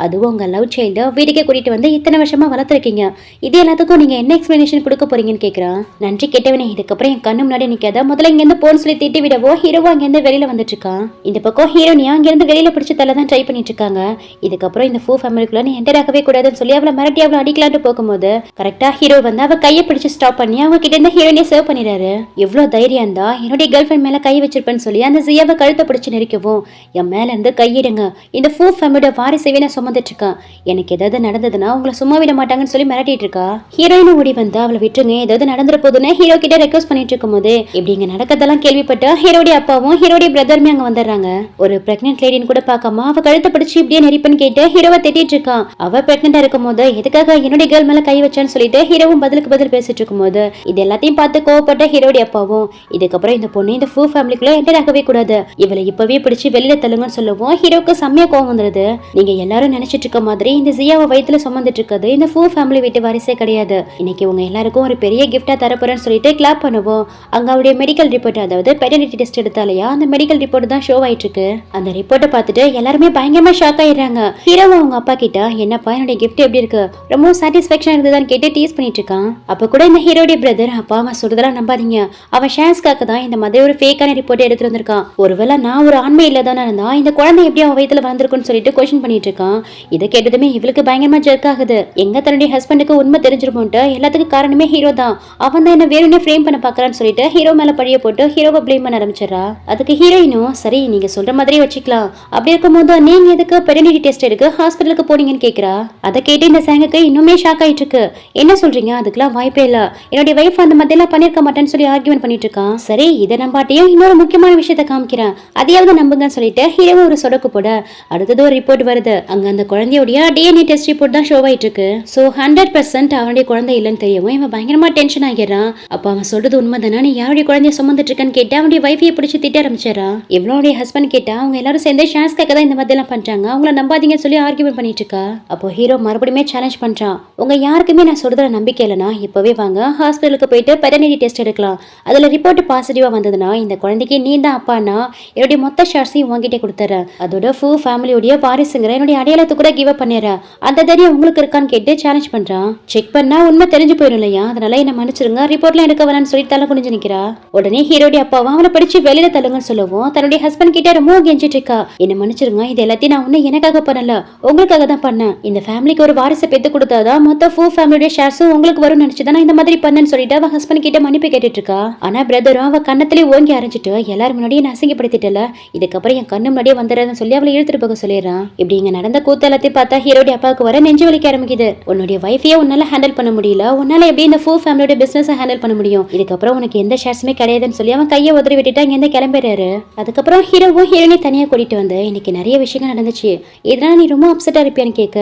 அதுவும் உங்க லவ் சைல்ட வீட்டுக்கே கூட்டிட்டு வந்து இத்தனை வருஷமா வளர்த்துருக்கீங்க. இது எல்லாத்துக்கும் நீங்க என்ன எக்ஸ்பிளனேஷன் கொடுக்க போறீங்கன்னு கேக்குறான். நன்றி கேட்டவனே, இதுக்கப்புறம் என் கண்ணு முன்னாடி நிக்காத, முதல்ல இங்க இருந்து போன்னு சொல்லி திட்டி விடவோ ஹீரோவோ அங்க இருந்து வெளியில வந்துட்டு இருக்கான். இந்த பக்கம் ஹீரோனியா அங்க இருந்து வெளியில பிடிச்சு தள்ள தான் ட்ரை பண்ணிட்டு இருக்காங்க. இதுக்கப்புறம் இந்த ஃபூ ஃபேமிலிக்குள்ள நீ என்டர் ஆகவே கூடாதுன்னு சொல்லி அவளை மிரட்டி அவளை அடிக்கலான்னு போகும்போது கரெக்டா ஹீரோ வந்து அவ கையை பிடிச்சு ஸ்டாப் பண்ணி அவங்க கிட்ட இருந்து ஹீரோனியை சேவ் பண்ணிடுறாரு. எவ்வளவு தைரியம் இருந்தா என்னுடைய கேர்ள் ஃப்ரெண்ட் மேல கை வச்சிருப்பேன்னு சொல்லி அந்த ஜியாவை கழுத்தை பிடிச்சு நெரிக்கவும், என் மேல இருந்து கையிடுங்க, இந்த ஃபூ ஃபேமிலியோட வாரிசைவே நான் சுமந்துட்டு இருக்கேன், எனக்கு ஏதாவது நடந்ததுன்னா உங்களை சும்மா விட மாட்டாங்கன்னு சொல்லி மிரட்டிட்டு இருக்கா. ஹீரோயினும் ஓடி வந்து அவளை விட்டுருங்க, ஏதாவது நடந்துற போதுன்னு ஹீரோ கிட்ட ரெக்வஸ்ட் பண்ணிட்டு இருக்கும் போது இப்படி இங்க நடக்கதெல்லாம் கேள்விப்பட்டு ஹீரோடைய அப்பாவும் ஹீரோடைய பிரதருமே அங்க வந்துடுறாங்க. ஒரு பிரெக்னென்ட் லேடின்னு கூட பார்க்காம அவ கழுத்தை பிடிச்சு இப்படியே நெரிப்பன்னு கேட்டு ஹீரோவை திட்டிட்டு இருக்கான். அவ பிரெக்னெண்டா இருக்கும் போது எதுக்காக என்னுடைய கேர்ள் மேல கை வச்சான்னு சொல்லிட்டு ஹீரோவும் பதிலுக்கு பதில் பேசிட்டு இருக்கும் போது இது எல்லாத்தையும் எல்லாத்தையும் பார்த்து கோவப்பட்ட ஹீரோடி அப்பாவும் இதுக்கப்புறம் இந்த பொண்ணு இந்த ஃபூ ஃபேமிலிக்குள்ள என்டர் ஆகவே கூடாது, இவளை இப்பவே பிடிச்சி வெளியில தள்ளுங்கன்னு சொல்லவும் ஹீரோக்கு செம்மையா கோவம் வந்துருது. நீங்க எல்லாரும் நினைச்சிட்டு இருக்க மாதிரி இந்த ஜியாவை வயித்துல சுமந்துட்டு இருக்கிறது இந்த ஃபூ ஃபேமிலி வீட்டு வாரிசே கிடையாது. இன்னைக்கு உங்க எல்லாருக்கும் ஒரு பெரிய கிஃப்டா தரப்போறேன்னு சொல்லிட்டு கிளாப் பண்ணுவோம். அங்க அவருடைய மெடிக்கல் ரிப்போர்ட், அதாவது பெட்டர்னிட்டி டெஸ்ட் எடுத்தாலையா அந்த மெடிக்கல் ரிப்போர்ட் தான் ஷோ ஆயிட்டு இருக்கு. அந்த ரிப்போர்ட்டை பார்த்துட்டு எல்லாருமே பயங்கரமா ஷாக் ஆயிடுறாங்க. ஹீரோவும் அவங்க அப்பா கிட்ட என்னப்பா என்னுடைய கிஃப்ட் எப்படி இருக்கு, ரொம்ப சாட்டிஸ்ஃபேக்ஷன் இருந்ததான்னு கேட்டு டீஸ் பண்ணிட்டு இருக்கான். அப்ப கூட இந்த ஹீரோடைய பிரதர் அப்பா அவன் சொல்றதெல்லாம் நம்பாதீங்க, அவன் ஷான்ஸ்க்காக தான் இந்த மாதிரி ஒரு ஃபேக்கான ரிப்போர்ட் எடுத்துட்டு வந்திருக்கான். ஒருவேளை நான் ஒரு ஆண்மை இல்லாதானே இருந்தா இந்த குழந்தை எப்படி அவன் வயித்துல வந்திருக்குன்னு சொல்லிட்டு கொஸ்டின் பண்ணிட்டு இருக்கான். இதை கேட்டதுமே இவளுக்கு பயங்கரமா ஜெர்க் ஆகுது. எங்க தன்னுடைய ஹஸ்பண்டுக்கு உண்மை தெரிஞ்சிருமோன்ட்டு எல்லாத்துக்கும் காரணமே ஹீரோ தான், அவன் தான் என்ன வேணும்னே ஃப்ரேம் பண்ண பாக்குறான்னு சொல்லிட்டு ஹீரோ மேல பழிய போட்டு ஹீரோவை பிளேம் பண்ண ஆரம்பிச்சிடறா. அதுக்கு ஹீரோயினும் சரி நீங்க சொல்ற மாதிரியே வச்சுக்கலாம், அப்படி இருக்கும்போது நீங்க எதுக்கு பெட்டர்னிட்டி டெஸ்ட் எடுக்க ஹாஸ்பிட்டலுக்கு போனீங்கன்னு கேக்குறா. அதை கேட்டு இந்த சாங்குக்கு இன்னுமே ஷாக் ஆயிட்டு இருக்கு. என்ன சொல்றீங்க, அதுக்கெல்லாம் வாய்ப்பே இல்ல, என்னுடைய வைஃப் அந்த மாதிரி எல்லாம் பண்ணிருக்க மாட்டேன்னு சொல்லி ஆர்கியூமெண்ட் பண்ணிட்டு இருக்கான். சரி இதை நம்பாட்டியும் இன்னொரு முக்கியமான விஷயத்த காமிக்கிறேன், அதையாவது நம்புங்கன்னு சொல்லிட்டு ஹீரோவை ஒரு சொடக்கு போட அடுத்தது ஒரு ரிப்போர்ட் வருது. அங்க அந்த குழந்தையோடைய டிஎன்ஏ டெஸ்ட் ரிப்போர்ட் தான் ஷோ ஆயிட்டு இருக்கு. சோ 100% அவனுடைய குழந்தை இல்லைன்னு தெரியவும் இவன் பயங்கரமா டென்ஷன் ஆகிறான். அப்ப அவன் சொல்றது உண்மைதானா, நீ யாருடைய குழந்தைய சுமந்துட்டு இருக்கன்னு கேட்டு அவனுடைய வைஃபையை பிடிச்சி திட்ட ஆரம்பிச்சிடறான். இவனுடைய ஹஸ்பண்ட் கேட்டா அவங்க எல்லாரும் சேர்ந்து ஷான்ஸ்க்காக தான் இந்த மாதிரி எல்லாம் பண்றாங்க, அவங்கள நம்பாதீங்கன்னு சொல்லி ஆர்கியூமெண்ட் பண்ணிட்டு இருக்கா. அப்போ ஹீரோ மறுபடியும் சேலஞ்ச் பண்றான், உங்க யாருக்குமே நான் சொல்றதுல நம்பிக்கை இல்லைனா இப்பவே வாங்க ஹாஸ்பிட்டலுக்கு போயிட்டு பெட்டர்னிட்டி டெஸ்ட் எடுக்கலாம், அதுல ரிப்போர்ட் பாசிட்டிவா வந்ததுன்னா இந்த குழந்தைக்கு நீ தான் அப்பானா என்னுடைய மொத்த ஷேர்ஸையும் உங்ககிட்ட கொடுத்துறேன், அதோட ஃபூ ஃபேமிலியோடைய வாரிசுங்கிற என்னுடைய அடையாளத்தை கூட கிவ் அப் பண்ணிடுறேன், அந்த தைரியம் உங்களுக்கு இருக்கான்னு கேட்டு சேலஞ்ச் பண்றான். செக் பண்ணா உண்மை தெரிஞ்சு போயிடும் இல்லையா, அதனால என்ன மன்னிச்சிருங்க, ரிப்போர்ட்லாம் எடுக்க வேணாம்னு சொல்லி தலை குனிஞ்சு நிக்கிறா. உடனே ஹீரோடைய அப்பாவும் அவனை படிச்சு வெளியில தள்ளுங்கன்னு சொல்லவும் தன்னுடைய ஹஸ்பண்ட் கிட்ட ரொம்ப கெஞ்சிட்டு இருக்கா, என்ன மன்னிச்சிருங்க, இது எல்லாத்தையும் நான் ஒண்ணு எனக்காக பண்ணல, உங்களுக்காக தான் பண்ணேன், இந்த ஃபேமிலிக்கு ஒரு வாரிசை பெத்து கொடுத்தாதான் மொத்த ஃபூ ஃபேமிலியோட ஷேர்ஸும் உங்களுக்கு வரும்னு நினைச்சுதான் நான் இந்த மாதிரி பண்ணேன்னு சொல்லிட்டு அவன் ஹஸ்பண்ட் கிட்ட மன்னிப்பு கேட்டுட்டு இருக்கா. ஆனா பிரதரும் அவ கண்ணத்திலே ஓங்கி அரைஞ்சிட்டு எல்லாரும் முன்னாடியே நான் அசிங்கப்படுத்திட்டல, இதுக்கப்புறம் என் கண்ணு முன்னாடியே வந்துடுறதுன்னு சொல்லி அவளை இழுத்துட்டு போக சொல்லிடுறான். இப்படி இங்க நடந்த கூத்து எல்லாத்தையும் பார்த்தா ஹீரோடைய அப்பாவுக்கு வர நெஞ்சு வலிக்க ஆரம்பிக்குது. உன்னுடைய வைஃபையே உன்னால ஹேண்டில் பண்ண முடியல, உன்னால எப்படி இந்த ஃபூ ஃபேமிலியோட பிசினஸ் ஹேண்டில் பண்ண முடியும், இதுக்கப்புறம் உனக்கு எந்த ஷேர்ஸுமே கிடையாதுன்னு சொல்லி அவன் கையை உதறி விட்டுட்டு அங்க இருந்து கிளம்பிடுறாரு. அதுக்கப்புறம் ஹீரோவும் ஹீரோனி தனியா கூட்டிட்டு வந்து இன்னைக்கு நிறைய விஷயங்கள் நடந்துச்சு, இதனால நீ ரொம்ப அப்செட்டா இருப்பியான்னு கேட்க,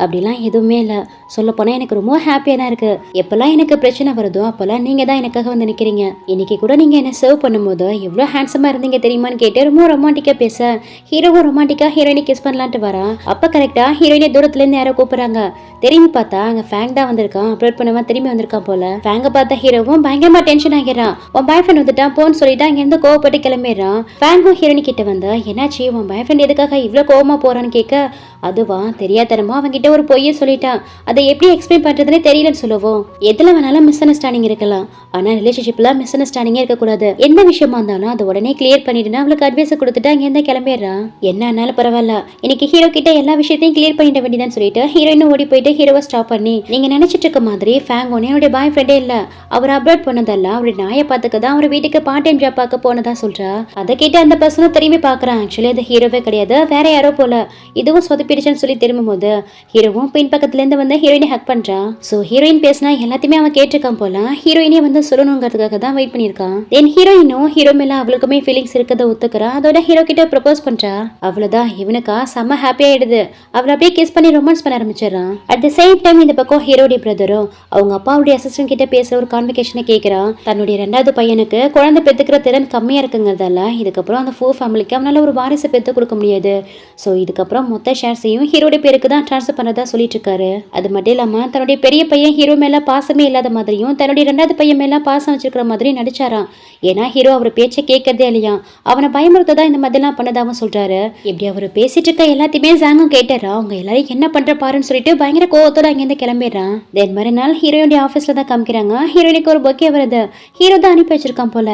அப்படிலாம் எதுவுமே இல்லை, சொல்ல போனா எனக்கு ரொம்ப ஹாப்பியா தான் இருக்கு, எப்பெல்லாம் எனக்கு பிரச்சனை வருதோ அப்பெல்லாம் நீங்க தான் எனக்காக வந்து நிக்கிறீங்க, இன்னைக்கு கூட நீங்க என்ன சர்வ் பண்ணும்போது எவ்வளவு ஹேண்ட்ஸமா இருந்தீங்க தெரியுமான்னு கேட்டு ரொம்ப ரொமான்டிக்கா பேச ஹீரோவும் ரொமான்டிக்கா ஹீரோயினை கிஸ் பண்ணலான்ட்டு வரா. அப்ப கரெக்டா ஹீரோயினை தூரத்துல இருந்து யாரோ கூப்பிடுறாங்க. திரும்பி பார்த்தா அங்க ஃபேங் தான் வந்திருக்கான். அப்லோட் பண்ணவன் திரும்பி வந்திருக்கான் போல. ஃபேங்க பார்த்த ஹீரோவும் பயங்கரமா டென்ஷன் ஆகிறான். உன் பாய் ஃப்ரெண்ட் வந்துட்டான் போன்னு சொல்லிட்டு அங்க இருந்து கோவப்பட்டு கிளம்பிடுறான். ஃபேங்கும் ஹீரோயினி கிட்ட வந்து என்னாச்சு, உன் பாய் ஃப்ரெண்ட் எதுக்காக இவ்வளவு கோவமா போறான்னு கேட்க, அதுவா தெரியாதனமா அவன்கிட்ட ஒரு பொய்யை சொல்லிட்டான், அதை எப்படி எக்ஸ்பிளைன் பண்றதுன்னு தெரியலன்னு சொல்லுவோம். எதுல வேணாலும் மிஸ் அண்டர்ஸ்டாண்டிங் இருக்கலாம், ஆனா ரிலேஷன்ஷிப்ல மிஸ் அண்டர்ஸ்டாண்டிங்கே இருக்கக்கூடாது. எந்த விஷயமா இருந்தாலும் அதை உடனே கிளியர் பண்ணிட்டு அவளுக்கு அட்வைஸ் கொடுத்துட்டு அங்க இருந்து கிளம்பிடுறான். என்ன ஆனாலும் பரவாயில்ல, இன்னைக்கு ஹீரோ கிட்ட எல்லா விஷயத்தையும் கிளியர் பண்ணிட வேண்டியதான்னு சொல்லிட்டு ஹீரோயின் ஓடி போயிட்டு ஹீரோவை ஸ்டாப் பண்ணி, நீங்க நினைச்சிட்டு இருக்க மாதிரி ஃபேங் ஒன்னே என்னுடைய பாய் ஃப்ரெண்டே இல்ல, அவர் அப்லோட் பண்ணதல்ல அவருடைய நாயை பார்த்துக்க தான் அவர் வீட்டுக்கு பார்ட் டைம் ஜாப் பார்க்க போனதா சொல்றா. அதை கேட்டு அந்த பர்சனும் திரும்பி பாக்குறான். ஆக்சுவலி அது ஹீரோவே கிடையாது, வேற யாரோ போல. இதுவும் சொதப்பிடுச்சுன்னு சொல்லி திரும்பும் போது ஹீரோவும் பின் பக்கத்துல இருந்து வந்து ஹீரோயினை ஹக் பண்றான். சோ ஹீரோயின் பேசினா எல்லாத்தையுமே அவன் கேட்டிருக்கான் போல. ஹீரோயினே வந்து சொல்லணுங்கிறதுக்காக தான் வெயிட் பண்ணிருக்கான். தென் ஹீரோயினும் ஹீரோ மேல அவளுக்குமே ஃபீலிங்ஸ் இருக்கதை ஒத்துக்கிறா. அதோட ஹீரோ கிட்ட ப்ரப்போஸ் பண்றா. அவ்வளவுதான், இவனுக்கா செம்ம ஹாப்பி ஆயிடுது. அவளை அப்படியே கிஸ் பண்ணி ரொமான்ஸ் பண்ண ஆரம்பிச்சிடறான். அட் தி சேம் டைம் இந்த பக்கம் ஹீரோடைய பிரதரும் அவங்க அப்பாவுடைய அசிஸ்டன்ட் கிட்ட பேசுற ஒரு கான்வெகேஷனை கேட்கிறான். தன்னுடைய 2வது பையனுக்கு குழந்தை பெத்துக்கிற திறன் கம்மியா இருக்குங்கிறதால இதுக்கப்புறம் அந்த ஃபூ ஃபேமிலிக்கு அவனால ஒரு வாரிசு பெத்து கொடுக்க முடியாது. ஸோ இதுக்கப்புறம் மொத்த ஷேர்ஸையும் ஹீரோடைய பேருக்கு தான் ட்ரான்ஸ்ஃபர் பண்ணதா சொல்லிட்டு இருக்காரு. அது மட்டும் இல்லாம தன்னுடைய பெரிய பையன் ஹீரோ மேல பாசமே இல்லாத மாதிரியும் தன்னுடைய 2வது பையன் மேல பாசம் வச்சிருக்கிற மாதிரி நடிச்சாராம். ஏன்னா ஹீரோ அவர் பேச்சை கேட்கறதே இல்லையா, அவனை பயமுறுத்ததான் இந்த மாதிரிலாம் பண்ணதாவும் சொல்றாரு. இப்படி அவர் பேசிட்டு இருக்க எல்லாத்தையுமே ஜாங்கும் கேட்டாரா. அவங்க எல்லாரும் என்ன பண்ற பாருன்னு சொல்லிட்டு பயங்கர கோவத்தோட அங்கிருந்து கிளம்பிடுறான். தென் மறுநாள் ஹீரோடைய ஆஃபீஸ்ல தான் காமிக்கிறாங்க. ஹீரோயினுக்கு ஒரு பொக்கே வருது. ஹீரோ தான் அனுப்பி வச்சிருக்கான் போல.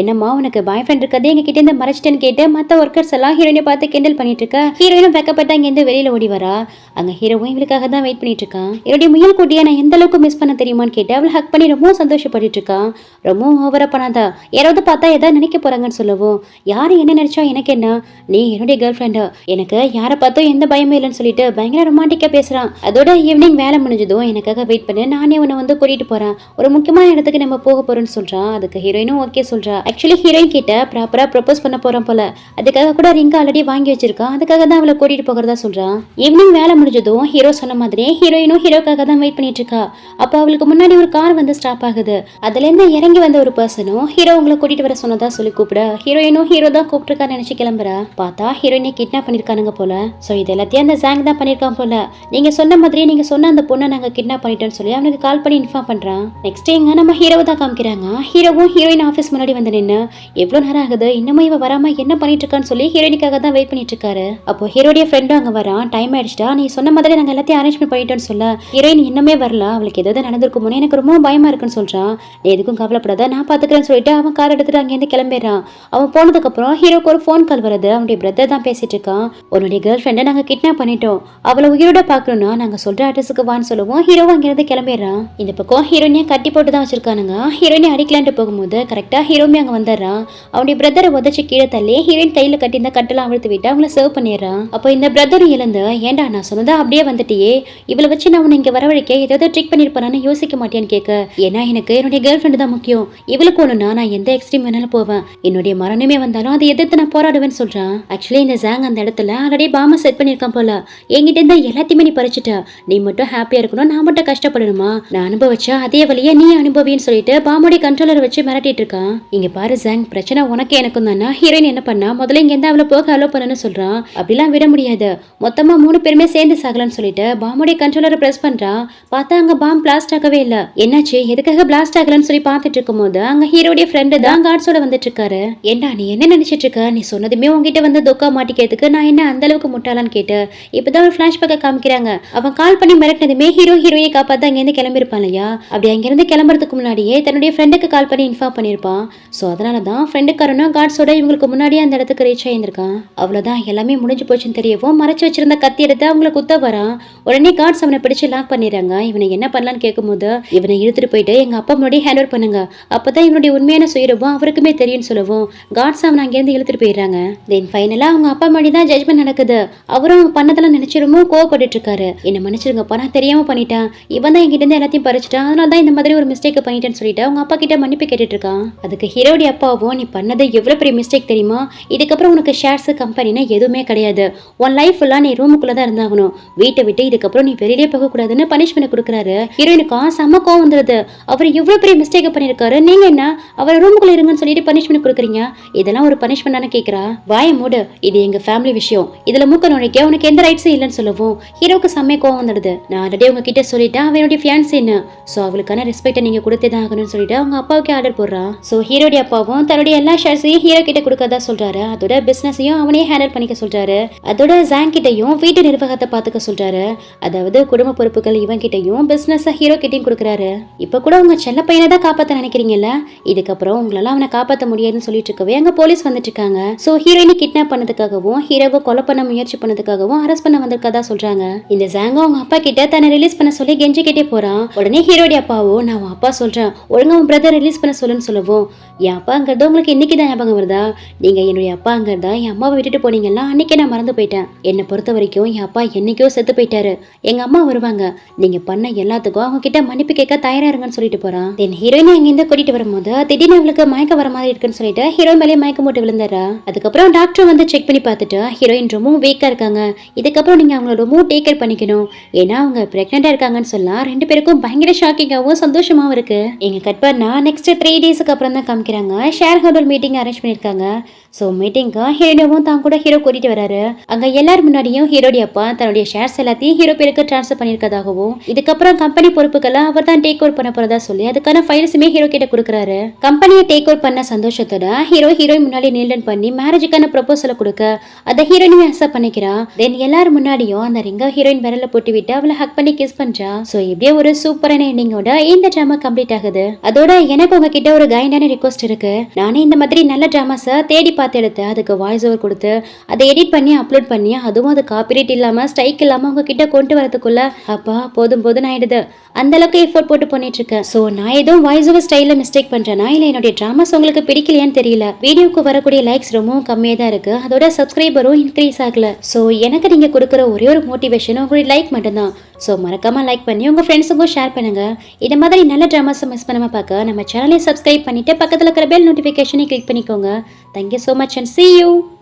என்னம்மா உனக்கு பாய் ஃப்ரெண்ட் இருக்கதே எங்க கிட்ட இருந்து மறைச்சிட்டேன்னு கேட்டு மற்ற ஒர்க்கர்ஸ் எல்லாம் ஹீரோயினை பார்த்து கிண்டல் பண்ணிட்டு இருக்க. ஹீரோயினும் வெக்கப்பட்டு அங்கிருந்து வெளியில ஓடி வரா. அங்க ஹீரோவும் இவளுக்காக தான் வெயிட் பண்ணிட்டு இருக்கான். என்னுடைய முயல் குட்டியை நான் எந்த அளவுக்கு மிஸ் பண்ண தெரியுமான்னு கேட்டு அவளை ஹக் பண்ணி ரொம்ப சந்தோஷப்பட்டு இருக்கான். ரொம்ப ஓவரா பண்ணாதா, யாராவது பார்த்தா ஏதாவது நினைக்க போறாங்கன்னு சொல்லவும், யாரு என்ன நினைச்சா எனக்கு என்ன, நீ என்னுடைய கேர்ள் ஃப்ரெண்டு, எனக்கு யாரை பார்த்தோம் எந்த பயமே இல்லைன்னு சொல்லிட்டு பயங்கர ரொமான்டிக்கா பேசுறான். அதோட ஈவினிங் வேலை முடிஞ்சதும் எனக்காக வெயிட் பண்ணி நானே உன்னை வந்து கூட்டிட்டு போறேன், ஒரு முக்கியமான இடத்துக்கு நம்ம போக போறோம்னு சொல்றான். அதுக்கு ஹீரோயினும் ஓகே சொல்றா. ஆக்சுவலி ஹீரோயின் கிட்ட ப்ராப்பரா ப்ரப்போஸ் பண்ண போறோம் போல, அதுக்காக கூட ரிங் ஆல்ரெடி வாங்கி வச்சிருக்கான். அதுக்காக தான் அவளை கூட்டிட்டு போகிறதா சொல்றா. சொல்றான். ஈவினிங் வேலை முடிஞ்சதும் ஹீரோ சொன்ன மாதிரி ஹீரோயினும் ஹீரோக்காக தான் வெயிட் பண்ணிட்டு இருக்கா. அப்போ அவளுக்கு முன்னாடி ஒரு கார் வந்து ஸ்டாப் ஆகுது. அதுல இருந்து இறங்கி வந்த ஒரு பர்சனும் ஹீரோ உங்களை கூட்டிட்டு வர சொன்னதா சொல்லி கூப்பிட ஹீரோயினும் ஹீரோ தான் கூப்பிட்டுருக்கான்னு நினைச்சு கிளம்புறா. பார்த்தா ஹீரோயினை கிட்னாப் பண்ணிருக்கானுங்க போல. சோ இது எல்லாத்தையும் அந்த ஜாங் தான் பண்ணிருக்கான் போல. நீங்க சொன்ன மாதிரி நீங்க சொன்ன அந்த பொண்ணை நாங்க கிட்னாப் பண்ணிட்டோம்னு சொல்லி அவனுக்கு கால் பண்ணி இன்ஃபார்ம் பண்றான். நெக்ஸ்ட் எங்க நம்ம ஹீரோவை தான் காமிக்கிறாங்க. ஹீரோவும் ஹீரோயின் ஆஃபீஸ் முன்னாடி வந்து நின்று எவ்வளவு நேரம் ஆகுது இன்னமும் இவ வராம என்ன பண்ணிட்டு இருக்கான்னு சொல்லி ஹீரோயினுக்காக தான் வெயிட் பண்ணிட்டு இருக்காரு. அப்போ ஹீரோடைய ஃப்ரெண்டும் அங்க வரான். டைம் ஆயிடுச்சா, நீ சொன்ன மாதிரி நாங்க எல்லாத்தையும் அரேஞ்ச்மெண்ட் பண்ணிட்டோம்னு சொல்ல ஹீரோயின் இன்னமே வரல, அவளுக்கு ஏதாவது நடந்திருக்குமோன்னு எனக்கு ரொம்ப பயமா இருக்குன்னு சொல்றான். நீ எதுக்கும் கவலைப்படாத, நான் பாத்துக்கிறேன்னு சொல்லிட்டு அவன் கார் எடுத்துட்டு அங்கேருந்து கிளம்பிடுறான். அவன் போனதுக்கு அப்புறம் ஹீரோக்கு ஒரு ஃபோன் கால் வருது. அவனுடைய பிரதர் தான் பேசிட்டு இருக்கான். உன்னுடைய கேர்ள் ஃப்ரெண்டை நாங்க கிட்னாப் பண்ணிட்டோம், அவளை உயிரோட பாக்கணும்னா நாங்க சொல்ற அட்ரஸுக்கு வான்னு சொல்லுவோம். ஹீரோ அங்கிருந்து கிளம்பிடுறான். இந்த பக்கம் ஹீரோயினை கட்டி போட்டு தான் வச்சிருக்கானுங்க. ஹீரோயினை அடிக்கலான்ட்டு போகும்போது கரெக்டா ஹீரோமே அங்க வந்துடுறான். அவனுடைய பிரதரை உதச்சு கீழே தள்ளி ஹீரோயின் கையில கட்டி இந்த கட்டெல்லாம் அழுத்து விட்டு அவங்கள சர்வ் பண்ணிடுறான். அப்போ இந்த பிரதரும் இழந்து ஏண்டா நான் சொன்னதா அப்படியே வந்துட்டியே, இவளை வச்சு நான் உன்னை இங்க வரவழைக்க ஏதாவது ட்ரிக் பண்ணிருப்பானு யோசிக்க மாட்டேன்னு கேட்க, ஏன்னா எனக்கு என்னுடைய கேர்ள் ஃப்ரெண்டு தான் முக்கியம், இவளுக்கு ஒண்ணுனா நான் எந்த எக்ஸ்ட்ரீம் வேணாலும் போவேன், என்னுடைய மரணமே வந்தாலும் அதை எதிர்த்து நான் போராடுவேன்னு சொல்றான். ஆக்சுவலி இந்த ஜாங் அந்த இடத்துல ஆல்ரெடி பாம்பை செட் பண்ணிருக்கான் போல. என்கிட்ட இருந்தா எல்லாத்தையுமே நீ பறிச்சுட்ட, நீ மட்டும் ஹாப்பியா இருக்கணும், நான் மட்டும் கஷ்டப்படணுமா, நான் அனுபவிச்சா அதே வழியை நீ அனுபவின்னு சொல்லிட்டு பாம்போடைய கண்ட்ரோலரை வச்சு மிரட்டிட்டு இருக்கான். இங்க பாரு ஜாங், பிரச்சனை உனக்கு எனக்கும் தானா. ஹீரோயின் என்ன பண்ணா, முதல்ல இங்க இருந்து அவளை போக அலோ பண்ணணும்னு சொல்றான். அப்படிலாம் விட முடியாது, மொத்தமா 3 பேருமே சேர்ந்து சாகலன்னு சொல்லிட்டு பாம்போடைய கண்ட்ரோலரை பிரஸ் பண்றான். பார்த்தா அங்க பாம் பிளாஸ்ட் ஆகவே இல்ல. என்னாச்சு, எதுக்காக பிளாஸ்ட் ஆகலன்னு சொல்லி பார்த்துட்டு இருக்கும் போது அங்க ஹீரோடைய ஃப்ரெண்டு தான் கார்ட்ஸோட வந்துட்டு இருக்காரு. ஏண்டா நீ என்ன நினைச்சிட்டு இருக்க, நீ சொன்னதுமே உங்ககிட்ட வந்து தொக்கா மாட்டிக்கிறதுக்கு நான் என்ன அந்த அளவுக்கு முட்டாளான்னு கேட்டு இப்பதான் ஒரு பிளாஷ்பேக்கை காமிக்கிறாங்க. அவன் கால் பண்ணி மிரட்டினதுமே ஹீரோ ஹீரோயை காப்பாத்த அங்கிருந்து கிளம்பிருப்பான் இல்லையா. அப்படி அங்கிருந்து கிளம்புறதுக்கு முன்னாடியே தன்னுடைய ஃப்ரெண்டுக்கு கால் பண்ணி இன்ஃபார்ம் பண்ணிருப்பான். சோ அதனாலதான் ஃப்ரெண்டுக்காரனும் கார்ட்ஸோட இவங்களுக்கு முன்னாடியே அந்த இடத்துக்கு ரீச் ஆயிருந்திருக்கான். அவ்வளவுதான், எல்லாமே முடிஞ்சு போச்சுன்னு தெரியவும் மறைச்சு வச்சிருந்த கத்தி எடுத்து அவங்களை குத்த வரான். உடனே கார்ட்ஸ் அவனை பிடிச்சு லாக் பண்ணிடுறாங்க. இவனை என்ன பண்ணலான்னு கேட்கும்போது இவனை இழுத்துட்டு போயிட்டு எங்க அப்பா முன்னாடி ஹேண்ட் ஓவர் பண்ணுங்க, அப்பதான் இவனுடைய உண்மையான சுயரூபம் அவருக்குமே தெரியும்னு சொல்லவும் கார்ட்ஸ் அவனை அங்கிருந்து இழுத்துட்டு போயிடுறாங்க. தென் ஃபைனலா அவங்க அப்பா முன்னாடி தான் ஜட்ஜ்மெண்ட் நடக்குது. அவரும் அவன் பண்ணதெல்லாம் நினைச்சிருமோ கோவப்பட்டு இருக்காரு. என்ன மன்னிச்சிருங்கப்பா, நான் தெரியாம பண்ணிட்டேன், இவன் தான் என்கிட்ட இருந்து எல்லாத்தையும் பறிச்சுட்டான், அதனால தான் இந்த மாதிரி ஒரு மிஸ்டேக் பண்ணிட்டேன்னு சொல்லிட்டு அவங்க அப்பா கிட்ட மன்னிப்பு கேட்டுட்டு இருக்கான். அதுக்கு ஹீரோடைய அப்பாவும் நீ பண்ணது எவ்வளவு பெரிய மிஸ்டேக் தெரியுமா, இதுக்கப்புறம் உனக்கு ஷேர்ஸ் கம்பெனினா எதுவுமே கிடையாது, உன் லைஃப் ஃபுல்லா நீ ரூமுக்குள்ள தான் இருந்தாகணும், வீட்டை விட்டு இதுக்கப்புறம் நீ வெளியே போக கூடாதுன்னு பனிஷ்மெண்ட் கொடுக்குறாரு. ஹீரோயினுக்கு செம்ம கோவம் வந்துருது. அவர் இவ்வளவு பெரிய மிஸ்டேக் பண்ணிருக்காரு, நீங்க என்ன அவர் ரூமுக்குள்ள இருங்கன்னு சொல்லிட்டு பனிஷ்மெண்ட் கொடுக்குறீங்க, இதெல்லாம் ஒரு பனிஷ்மெண்டான கேட்கிறா. வாய மூடு, இது எங்க ஃபேமிலி விஷயம், இதுல மூக்க நுழைக்க உனக்கு எந்த ரைட்ஸும் இல்லைன்னு சொல்லவும் ஹீரோக்கு செம்ம கோவம் வந்துடுது. நான் ஆல்ரெடி உங்ககிட்ட சொல்லிட்டேன் அவனுடைய ஃபியான்சின்னு, சோ அவளுக்கான ரெஸ்பெக்டை நீங்க கொடுத்தே தான் ஆகணும்னு சொல்லிட்டு அவங்க அப்பாவுக்கு ஆர்டர் போடுறான். சோ ஹீரோடைய அப்பாவும் தன்னுடைய எல்லா ஷேர்ஸையும் ஹீரோ கிட்ட கொடுக்கறதா சொல்றாரு. அதோட பிசினஸையும் அவனே ஹேண்டில் பண்ணிக்க சொல்றாரு. அதோட ஜாங் கிட்டையும் வீட்டு நிர்வாகத்தை பாத்துக்க சொல்றாரு. அதாவது குடும்ப பொறுப்புகள் இவன் கிட்டையும் பிசினஸ் ஹீரோ கிட்டையும் கொடுக்குறாரு. இப்ப கூட உங்க செல்ல பையனை தான் காப்பாத்த நினைக்கிறீங்கல்ல, இதுக்கப்புறம் உங்களால அவனை காப்பாற்ற முடியாதுன்னு சொல்லிட்டு இருக்கவே அங்க போலீஸ் வந்துட்டு இருக்காங்க. சோ ஹீரோயினை கிட்னாப் பண்ணதுக்காகவும் ஹீரோவை கொலை பண்ண முயற்சி பண்ணதுக்காகவும் அரெஸ்ட் பண்ண வந்திருக்கதா சொல்றாங்க. இந்த ஜாங் அவங்க அப்பா கிட்ட தன்னை ரிலீஸ் பண்ண சொல்லி கெஞ்சி கிட்டே போறான். உடனே ஹீரோடைய அப்பாவோ நான் உன் அப்பா சொல்றேன் ஒழுங்கா உன் பிரதர் ரிலீஸ் பண்ண சொல்லுன்னு சொல்லவும் என் அப்பாங்கிறது உங்களுக்கு இன்னைக்கு தான் ஞாபகம் வருதா, நீங்க என்னுடைய அப்பாங்கிறதா என் அம்மாவை விட்டுட்டு போனீங்கன்னா அன்னைக்கே நான் மறந்து போயிட்டேன், என்னை பொறுத்த வரைக்கும் என் அப்பா என்னைக்கோ செத்து போயிட்டாரு, எங்க அம்மா வருவாங்க, நீங்க பண்ண எல்லாத்துக்கும் அவங்க கிட்ட மன்னிப்பு கேட்க தயாரா இருங்கன்னு சொல்லிட்டு போறான். தென் ஹீரோயினை அங்கிருந்து கூட்டிட்டு வரும்போது திடீர்னு அவளுக்கு மயக்க வர மாதிரி இருக்குன்னு சொல்லிட்டு ஹீரோ மேலே மயக்கம் போட்டு விழுந்துறா. அதுக்கப்புறம் டாக்டர் வந்து செக் பண்ணி பார்த்துட்டு ஹீரோயின் ரொம்ப வீக்கா இருக்காங்க, இதுக்கப்புறம் நீங்க அவங்கள ரொம்ப டேக் கேர் பண்ணிக்கணும், ஏன்னா அவங்க பிரெக்னெண்டா இருக்காங்கன்னு சொல்லலாம். 2 பேருக்கும் பயங்கர ஷாக்கிங்காவும் சந்தோஷமாவும் இருக்கு. எங்க கட் பண்ணா நெக்ஸ்ட் 3 டேஸ்க்கு அப்புறம் தான் காமிக்கிறாங்க. ஷேர் ஹோல்டர் மீட்டிங் அரேஞ்ச் பண்ணிருக்காங்க. சோ மீட்டிங்க்கு ஹீரோவும் தான் கூட ஹீரோ கூட்டிட்டு வராரு. அங்க எல்லாரும் முன்னாடியும் ஹீரோடைய அப்பா தன்னுடைய ஷேர்ஸ் எல்லாத்தையும் ஹீரோ பேருக்கு டிரான்ஸ்ஃபர் பண்ணிருக்கதாகவும் இதுக்கப்புறம் கம்பெனி பொறுப்புகளை அவர் தான் டேக் ஓவர் பண்ண போறதா சொல்லி அதுக்கான ஃபைல்ஸுமே ஹீரோ கிட்ட கொடுக்குறாரு. கம்பெனியை டேக் ஓவர் பண்ண சந்தோஷத்தோட ஹீரோயின் முன்னாடி நீல்டன் பண்ணி மேரேஜுக்கான ப்ரொபோசலை கொடுக்க அதை ஹீரோயினுமே அக்செப்ட் பண்ணிக்கிறா. தென் எல்லாரும் முன்னாடியும் அந்த ரிங்க ஹீரோயின் விரல போட்டு விட்டு அவளை ஹக் பண்ணி கிஸ் பண்றா. சோ இப்படியே ஒரு சூப்பரான எண்டிங்கோட இந்த டிராமா கம்ப்ளீட் ஆகுது. அதோட எனக்கு உங்ககிட்ட ஒரு கைண்டான ரிக்வெஸ்ட் இருக்கு. நானே இந்த மாதிரி நல்ல டிராமாஸை தேடி பார்த்து எடுத்து அதுக்கு வாய்ஸ் ஓவர் கொடுத்து அதை எடிட் பண்ணி அப்லோட் பண்ணி அதுவும் அது காப்பிரைட் இல்லாம ஸ்ட்ரைக் இல்லாம உங்ககிட்ட கொண்டு வரதுக்குள்ள அப்பா போதும் போதும் ஆயிடுது. அந்த அளவுக்கு எஃபோர்ட் போட்டு பண்ணிட்டு இருக்கேன். சோ நான் ஏதோ வாய்ஸ் ஓவர் ஸ்டைல மிஸ்டேக் பண்றேனா இல்ல என்னுடைய டிராமாஸ் உங்களுக்கு பிடிக்கலையான்னு தெரியல. வீடியோக்கு வரக்கூடிய லைக்ஸ் ரொம்ப கம்மியா தான் இருக்கு. அதோட சப்ஸ்கிரைபரும் இன்க்ரீஸ் ஆகல. சோ எனக்கு நீங்க கொடுக்குற ஒரே ஒரு மோட்டிவேஷன் உங்களுடைய லைக் மட்டும்தான். சோ மறக்காம லைக் பண்ணி உங்க ஃப்ரெண்ட்ஸுக்கும் ஷேர் பண்ணுங்க. இந்த மாதிரி நல்ல டிராமாஸை மிஸ் பண்ணாம பார்க்க நம்ம சேனலை சப்ஸ்கிரைப் பண்ணிட்டு பக்கத்துல இருக்கிற பெல் நோட்டிஃபிகேஷனை கிளிக் பண்ணிக்கோங்க. Thank you so much and see you.